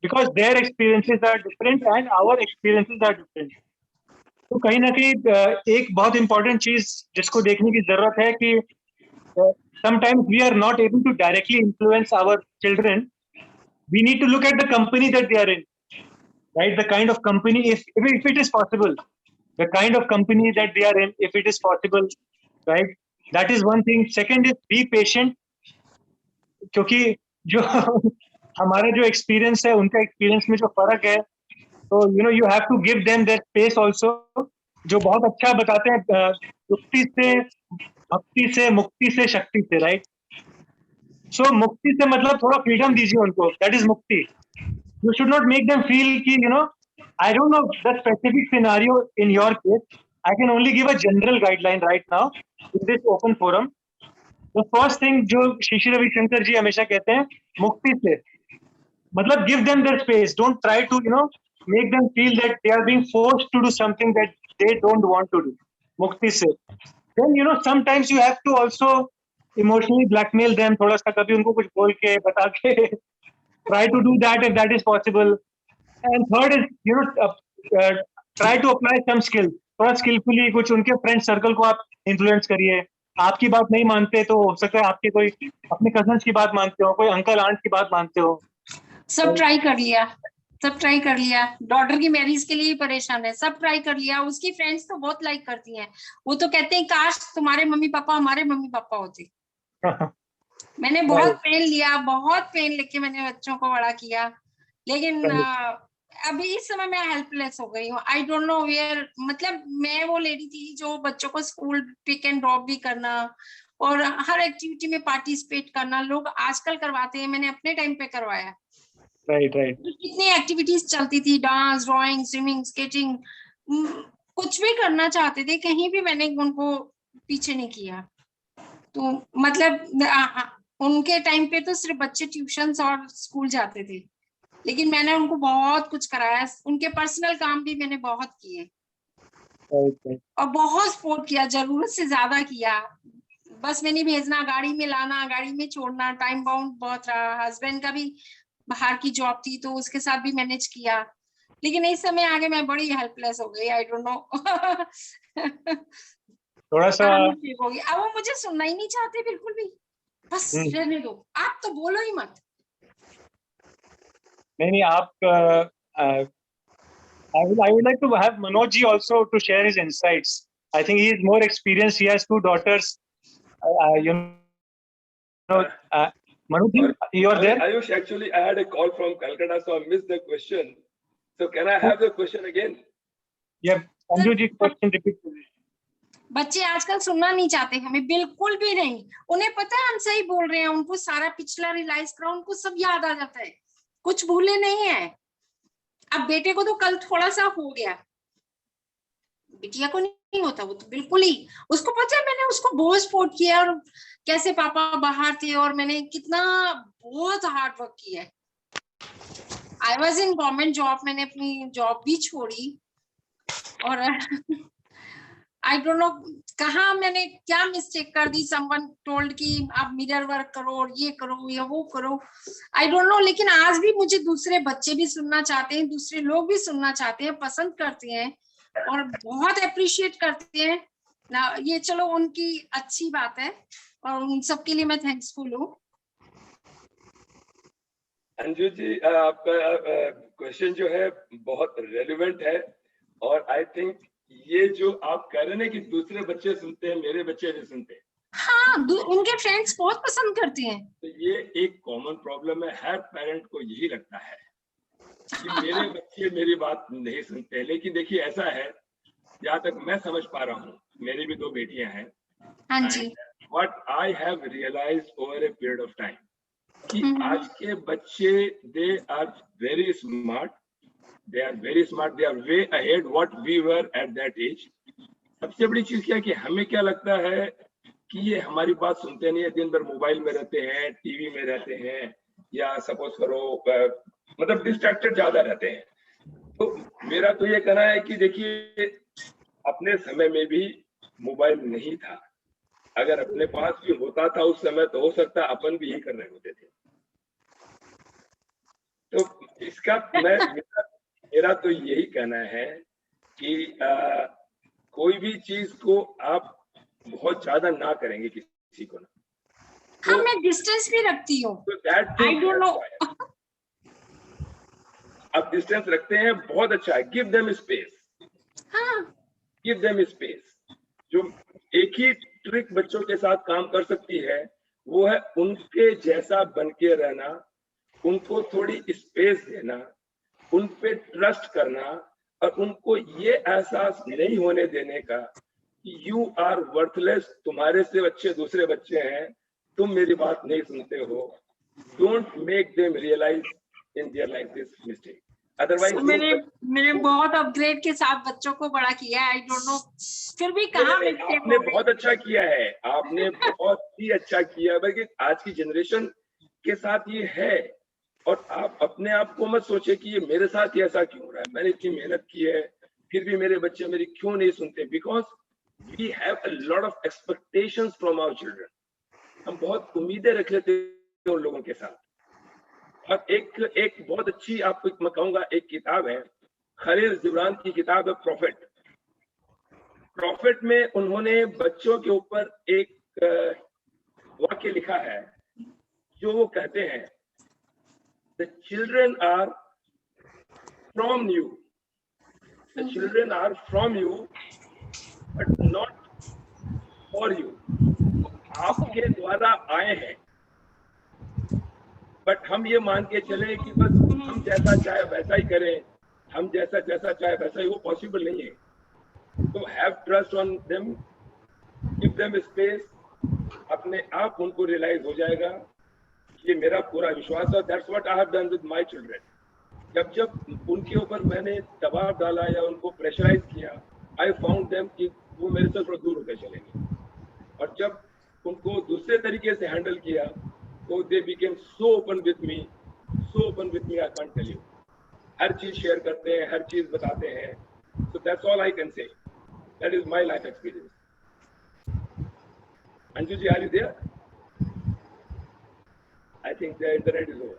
[SPEAKER 2] because their experiences are different and our experiences are different. तो कहीं ना कहीं एक बहुत important चीज जिसको देखने की जरूरत है कि sometimes we are not able to directly influence our children. We need to look at the company that they are in. Right, the kind of company, if it is possible, the kind of company that they are in, if it is possible, right? That is one thing. Second is be patient क्योंकि जो हमारा जो experience है उनका experience में जो फर्क है, तो you have to give them that space also, जो बहुत अच्छा बताते हैं युक्ति से, भक्ति से, मुक्ति से, शक्ति से, राइट? सो मुक्ति से मतलब थोड़ा फ्रीडम दीजिए उनको, दैट इज मुक्ति. You should not make them feel कि I don't know the specific scenario in your case. I can only give a general guideline right now in this open forum. The first thing जो श्री श्री रविशंकर जी हमेशा कहते हैं, मुक्ति से मतलब give them their space. Don't try to make them feel that they are being forced to do something that they don't want to do. मुक्ति से. Then sometimes you have to also emotionally blackmail them. थोड़ा सा कभी उनको कुछ बोल के बता के try to do that if that is possible. And third is try to apply some skill. थोड़ा skillfully कुछ उनके फ्रेंड सर्कल को आप इन्फ्लुएंस करिए. आपकी बात नहीं मानते तो हो सकता है आपके कोई अपने कजन्स की बात मानते हो, कोई अंकल आंट की बात मानते हो.
[SPEAKER 11] सब ट्राई कर लिया, सब ट्राई कर लिया. डॉटर की मैरिज के लिए परेशान है, सब ट्राई कर लिया. उसकी फ्रेंड्स तो बहुत लाइक करती हैं, वो तो कहते हैं काश तुम्हारे मम्मी पापा हमारे मम्मी पापा होते. मैंने बहुत पेन लिया, बहुत पेन लेके मैंने बच्चों को बड़ा किया, लेकिन अभी इस समय मैं हेल्पलेस हो गई हूँ. आई डोंट नो वेयर, मतलब मैं वो लेडी थी जो बच्चों को स्कूल पिक एंड ड्रॉप भी करना और हर एक्टिविटी में पार्टिसिपेट करना लोग आजकल करवाते हैं, मैंने अपने टाइम पे करवाया.
[SPEAKER 2] राइट.
[SPEAKER 11] कितनी एक्टिविटीज चलती थी, डांस, ड्राइंग, स्विमिंग, स्केटिंग, कुछ भी करना चाहते थे, कहीं भी मैंने उनको पीछे नहीं किया. तो मतलब उनके टाइम पे तो सिर्फ बच्चे ट्यूशंस और स्कूल जाते थे, लेकिन मैंने उनको बहुत कुछ कराया. उनके पर्सनल काम भी मैंने बहुत किए और बहुत सपोर्ट किया, जरूरत से ज्यादा किया. बस मैंने भेजना, गाड़ी में लाना, गाड़ी में छोड़ना, टाइम बाउंड बहुत रहा. हस्बैंड का भी बाहर की जॉब थी तो उसके साथ भी मैनेज किया, लेकिन इस समय आगे मैं बड़ी हेल्पलेस हो गई. I don't know.
[SPEAKER 2] थोड़ा सा
[SPEAKER 11] हो गई. अब वो मुझे सुनना ही नहीं चाहते बिल्कुल भी. बस रहने दो, आप तो बोलो ही मत.
[SPEAKER 2] नहीं आप I would like to have Manoj ji also to share his insights. I think he is more experienced. He has 2 daughters. Manoj ji, you are there?
[SPEAKER 1] Ayush, actually, I had a call from Calcutta, so I missed the question. So can I have the question again?
[SPEAKER 2] Yeah, Anju ji, question repeat.
[SPEAKER 11] बच्चे आजकल सुनना नहीं चाहते हमें, बिल्कुल भी नहीं. उन्हें पता है हम सही बोल रहे हैं, उनको सारा पिछला रियलाइज करो, उनको सब याद आ जाता है, कुछ भूले नहीं है. अब बेटे को तो कल थोड़ा सा हो गया, बिटिया को नहीं होता. वो तो बिल्कुल ही, उसको पता है मैंने उसको बहुत सपोर्ट किया और कैसे पापा बाहर थे और मैंने कितना बहुत हार्ड वर्क किया है. I was in government job, मैंने अपनी जॉब भी छोड़ी और आई डोंट नो कहाँ मैंने क्या मिस्टेक कर दी. समवन टोल्ड कि आप मिरर वर्क करो और ये करो या वो करो, आई डोंट नो. लेकिन आज भी मुझे दूसरे बच्चे भी सुनना चाहते हैं, दूसरे लोग भी सुनना चाहते हैं, पसंद करते हैं और बहुत अप्रिशिएट करते हैं ना. ये चलो उनकी अच्छी बात है और उन सबके लिए मैं थैंक्सफुल हूँ.
[SPEAKER 1] अंजू जी, आपका क्वेश्चन जो है बहुत रेलेवेंट है और आई थिंक ये जो आप कह रहे हैं कि दूसरे बच्चे सुनते हैं, मेरे बच्चे नहीं सुनते.
[SPEAKER 11] हाँ, उनके फ्रेंड्स बहुत पसंद करते हैं.
[SPEAKER 1] तो ये एक कॉमन प्रॉब्लम है, हर पेरेंट को यही लगता है कि मेरे बच्चे मेरी बात नहीं सुनते. लेकिन देखिए ऐसा है, जहाँ तक मैं समझ पा रहा हूँ, मेरी भी 2 बेटियां हैं.
[SPEAKER 11] हाँ जी.
[SPEAKER 1] What I have realised over a period of time कि आज के बच्चे they are very smart. They are very smart. They are way ahead what we were at that age. सबसे बड़ी चीज क्या है कि हमें क्या लगता है कि ये हमारी बात सुनते नहीं है, दिन भर मोबाइल में रहते हैं, टीवी में रहते हैं, या सपोज करो मतलब डिस्ट्रैक्टेड ज्यादा रहते हैं. तो मेरा तो ये कहना है कि देखिए अपने समय में भी मोबाइल नहीं था. अगर अपने पास भी होता था उस समय तो हो सकता है अपन भी यही कर रहे होते थे. तो इसका मेरा तो यही कहना है कि कोई भी चीज को आप बहुत ज्यादा ना करेंगे किसी को ना.
[SPEAKER 11] हाँ, मैं डिस्टेंस भी रखती हूँ. I don't know.
[SPEAKER 1] आप डिस्टेंस रखते हैं, बहुत अच्छा है. Give them space.
[SPEAKER 11] हाँ,
[SPEAKER 1] गिव देम स्पेस. जो एक ही ट्रिक बच्चों के साथ काम कर सकती है वो है उनके जैसा बन के रहना, उनको थोड़ी स्पेस देना, उन पे ट्रस्ट करना, और उनको ये एहसास नहीं होने देने का कि यू आर वर्थलेस, तुम्हारे से अच्छे दूसरे बच्चे हैं, तुम मेरी बात नहीं सुनते हो. Don't make them realize in their life this mistake. Otherwise
[SPEAKER 11] मैंने बहुत अपग्रेड के साथ बच्चों को बड़ा किया है. आई डोंट नो, फिर भी कहाँ
[SPEAKER 1] आपने बहुत अच्छा किया है, आपने बहुत ही अच्छा किया है. बल्कि आज की जनरेशन के साथ ये है. और आप अपने आप को मत सोचे कि ये मेरे साथ ही ऐसा क्यों हो रहा है, मैंने इतनी मेहनत की है फिर भी मेरे बच्चे मेरी क्यों नहीं सुनते. Because we have a lot of expectations from our children. हम बहुत उम्मीदें रख लेते हैं उन लोगों के साथ. और एक बहुत अच्छी आपको मैं कहूंगा, एक किताब है खलील जिब्रान की किताब है प्रॉफिट. प्रॉफिट में उन्होंने बच्चों के ऊपर एक वाक्य लिखा है जो वो कहते हैं, the children are from you, the children are from you but not for you. आपके द्वारा आए हैं, बट हम ये मान के चले कि बस हम जैसा चाहे वैसा ही करें, हम जैसा चाहे वैसा ही. वो पॉसिबल नहीं है. तो have trust on them, give them space. अपने आप उनको रियलाइज हो जाएगा, ये मेरा पूरा विश्वास है. That's what I have done with my children. जब उनके ऊपर मैंने दबाव डाला या उनको प्रेशराइज किया, आई फाउंड देम कि वो मेरे से थोड़ा दूर होकर चलेंगे. और जब उनको दूसरे तरीके से हैंडल किया तो they became so open with me, I can't tell you. हर चीज शेयर करते हैं, हर चीज बताते हैं. So that's all I can say. That is my life experience. Anju ji, are you there? I think the internet is over.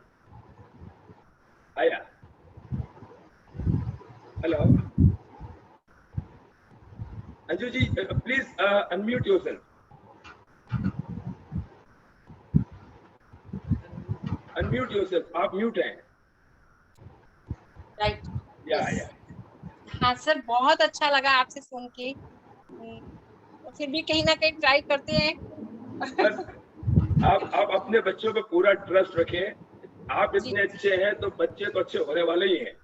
[SPEAKER 1] Aya. Hello. Anju ji, please unmute yourself. Unmute yourself. आप mute हैं.
[SPEAKER 11] Right.
[SPEAKER 1] Yeah.
[SPEAKER 11] हाँ sir, बहुत अच्छा लगा आपसे सुन के. फिर भी कहीं ना कहीं ट्राई करते हैं.
[SPEAKER 1] आप अपने बच्चों पे पूरा ट्रस्ट रखें. आप इतने अच्छे हैं तो बच्चे तो अच्छे होने वाले ही हैं.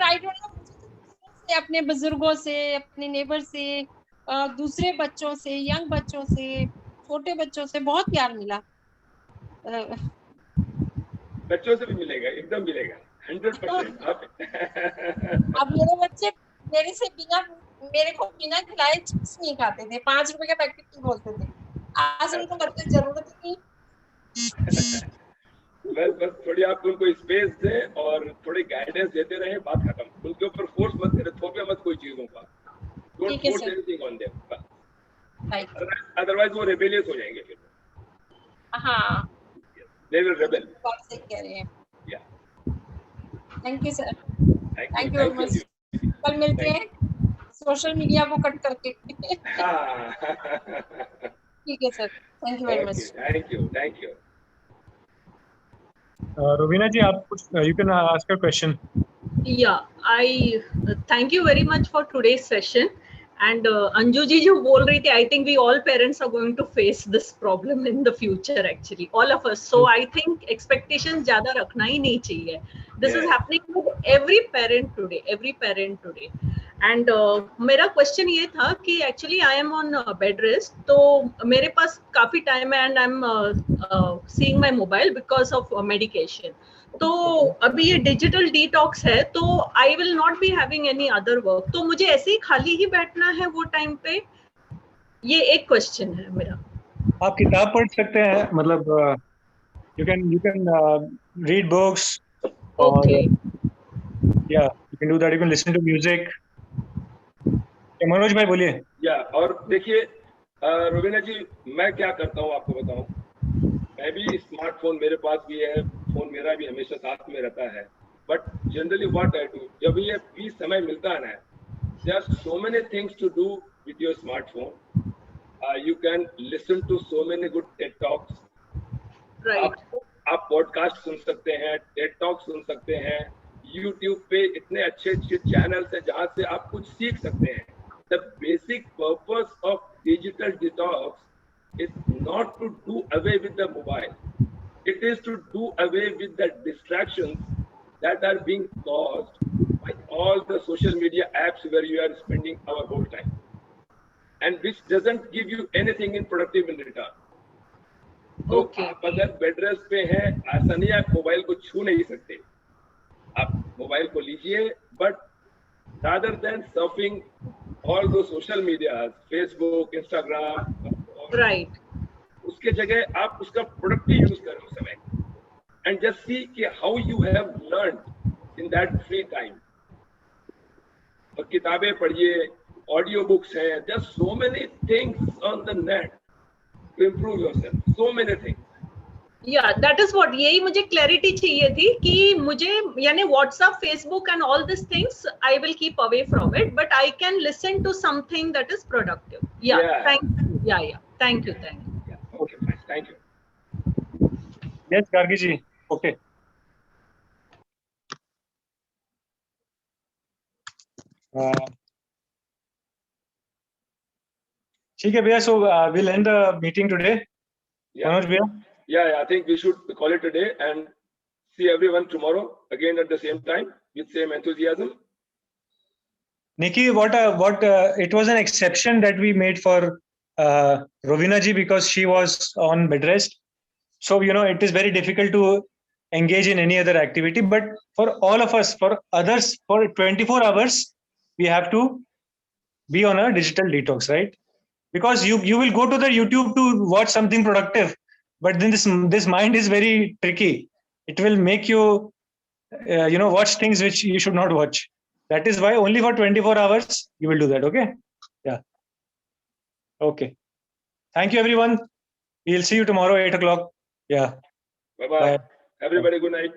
[SPEAKER 11] आई डोंट नो, मुझे अपने बुजुर्गों से, अपने नेबर से, दूसरे बच्चों से, यंग बच्चों से, छोटे बच्चों से बहुत प्यार मिला.
[SPEAKER 1] बच्चों से भी मिलेगा, एकदम मिलेगा, 100%.
[SPEAKER 11] अब मेरे बच्चे मेरे को बिना खिलाए चिप्स नहीं खाते थे. 5 रुपए का पैकेट नहीं बोलते थे. आज उनको लगता जरूरत नहीं.
[SPEAKER 1] बस थोड़ी आप उनको स्पेस दें और थोड़ी गाइडेंस देते रहे, बात खत्म. उनके ऊपर फोर्स मत करें, थोपे मत कोई चीजों का. Don't force anything on them. Otherwise वो रेबेलियस हो जाएंगे फिर.
[SPEAKER 11] हाँ,
[SPEAKER 1] दे विल रेबेल.
[SPEAKER 11] बात सही कह रहे हैं.
[SPEAKER 1] या
[SPEAKER 11] thank you sir. Thank you very much. कल मिलते हैं सोशल मीडिया को कट करके. ठीक है sir. Thank you very much.
[SPEAKER 1] Thank you.
[SPEAKER 2] Rovina ji, आप कुछ you can ask a question.
[SPEAKER 12] Yeah, I thank you very much for today's session. And Anju ji जो बोल रही थी, I think we all parents are going to face this problem in the future actually, all of us. So I think expectations ज़्यादा रखना ही नहीं चाहिए. This is happening with every parent today. And मेरा question ये था कि actually I am on bed rest, तो मेरे पास काफी टाइम है and I am seeing my mobile because of medication. तो अभी ये डिजिटल डिटॉक्स है, तो I will not be having any other work, तो मुझे ऐसे ही खाली ही बैठना है वो टाइम पे? ये एक क्वेश्चन है मेरा.
[SPEAKER 2] आप किताब पढ़ सकते हैं, मतलब you can read books.
[SPEAKER 12] Okay.
[SPEAKER 2] Yeah, you can do that. You can listen to music. Manoj भाई बोलिए.
[SPEAKER 1] या और देखिए रोविना जी, मैं क्या करता हूँ आपको बताऊं. मैं भी स्मार्टफोन मेरे पास भी है, फोन मेरा भी हमेशा साथ में रहता है. But generally what I do, जब ये भी समय मिलता है ना, there are so many things to do with your smartphone. You can listen to so many good TED talks. आप पॉडकास्ट सुन सकते हैं, टेड टॉक सुन सकते हैं. यूट्यूब पे इतने अच्छे चैनल्स हैं जहाँ से आप कुछ सीख सकते हैं. The basic purpose of digital detox is not to do away with the mobile. It is to do away with the distractions that are being caused by all the social media apps where you are spending our whole time, and which doesn't give you anything in productive in return. तो आप अगर bed rest पे हैं, आसानी आप mobile को छू नहीं सकते, आप मोबाइल को लीजिए, but rather than surfing all those social medias, Facebook, Instagram,
[SPEAKER 12] right,
[SPEAKER 1] उसके जगह आप उसका प्रोडक्टिव यूज करें उस समय, and just see कि how you have learned in that free time. और किताबें पढ़िए, ऑडियो बुक्स हैं, just so many things on the net to improve yourself, so many things.
[SPEAKER 12] Yeah, that is what, यही मुझे क्लैरिटी चाहिए थी कि मुझे यानी WhatsApp, Facebook and all this things I will keep away from it, but I can listen to something that is productive. या thank you.
[SPEAKER 1] Okay, fine, thank you.
[SPEAKER 2] Yes, Gargi ji. Okay. ठीक है भैया, so we'll end the meeting today. Manoj bhaiya?
[SPEAKER 1] Yeah, I think we should call it a day and see everyone tomorrow again at the same time with same enthusiasm.
[SPEAKER 2] Nikki, what it was an exception that we made for Rovina ji because she was on bed rest. So, it is very difficult to engage in any other activity. But for all of us, for others, for 24 hours, we have to be on a digital detox, right? Because you will go to the YouTube to watch something productive, but then this mind is very tricky. It will make you, watch things which you should not watch. That is why only for 24 hours you will do that. Okay? Yeah. Okay. Thank you, everyone. We'll see you tomorrow, 8 o'clock. Yeah.
[SPEAKER 1] Bye-bye. Everybody, good night.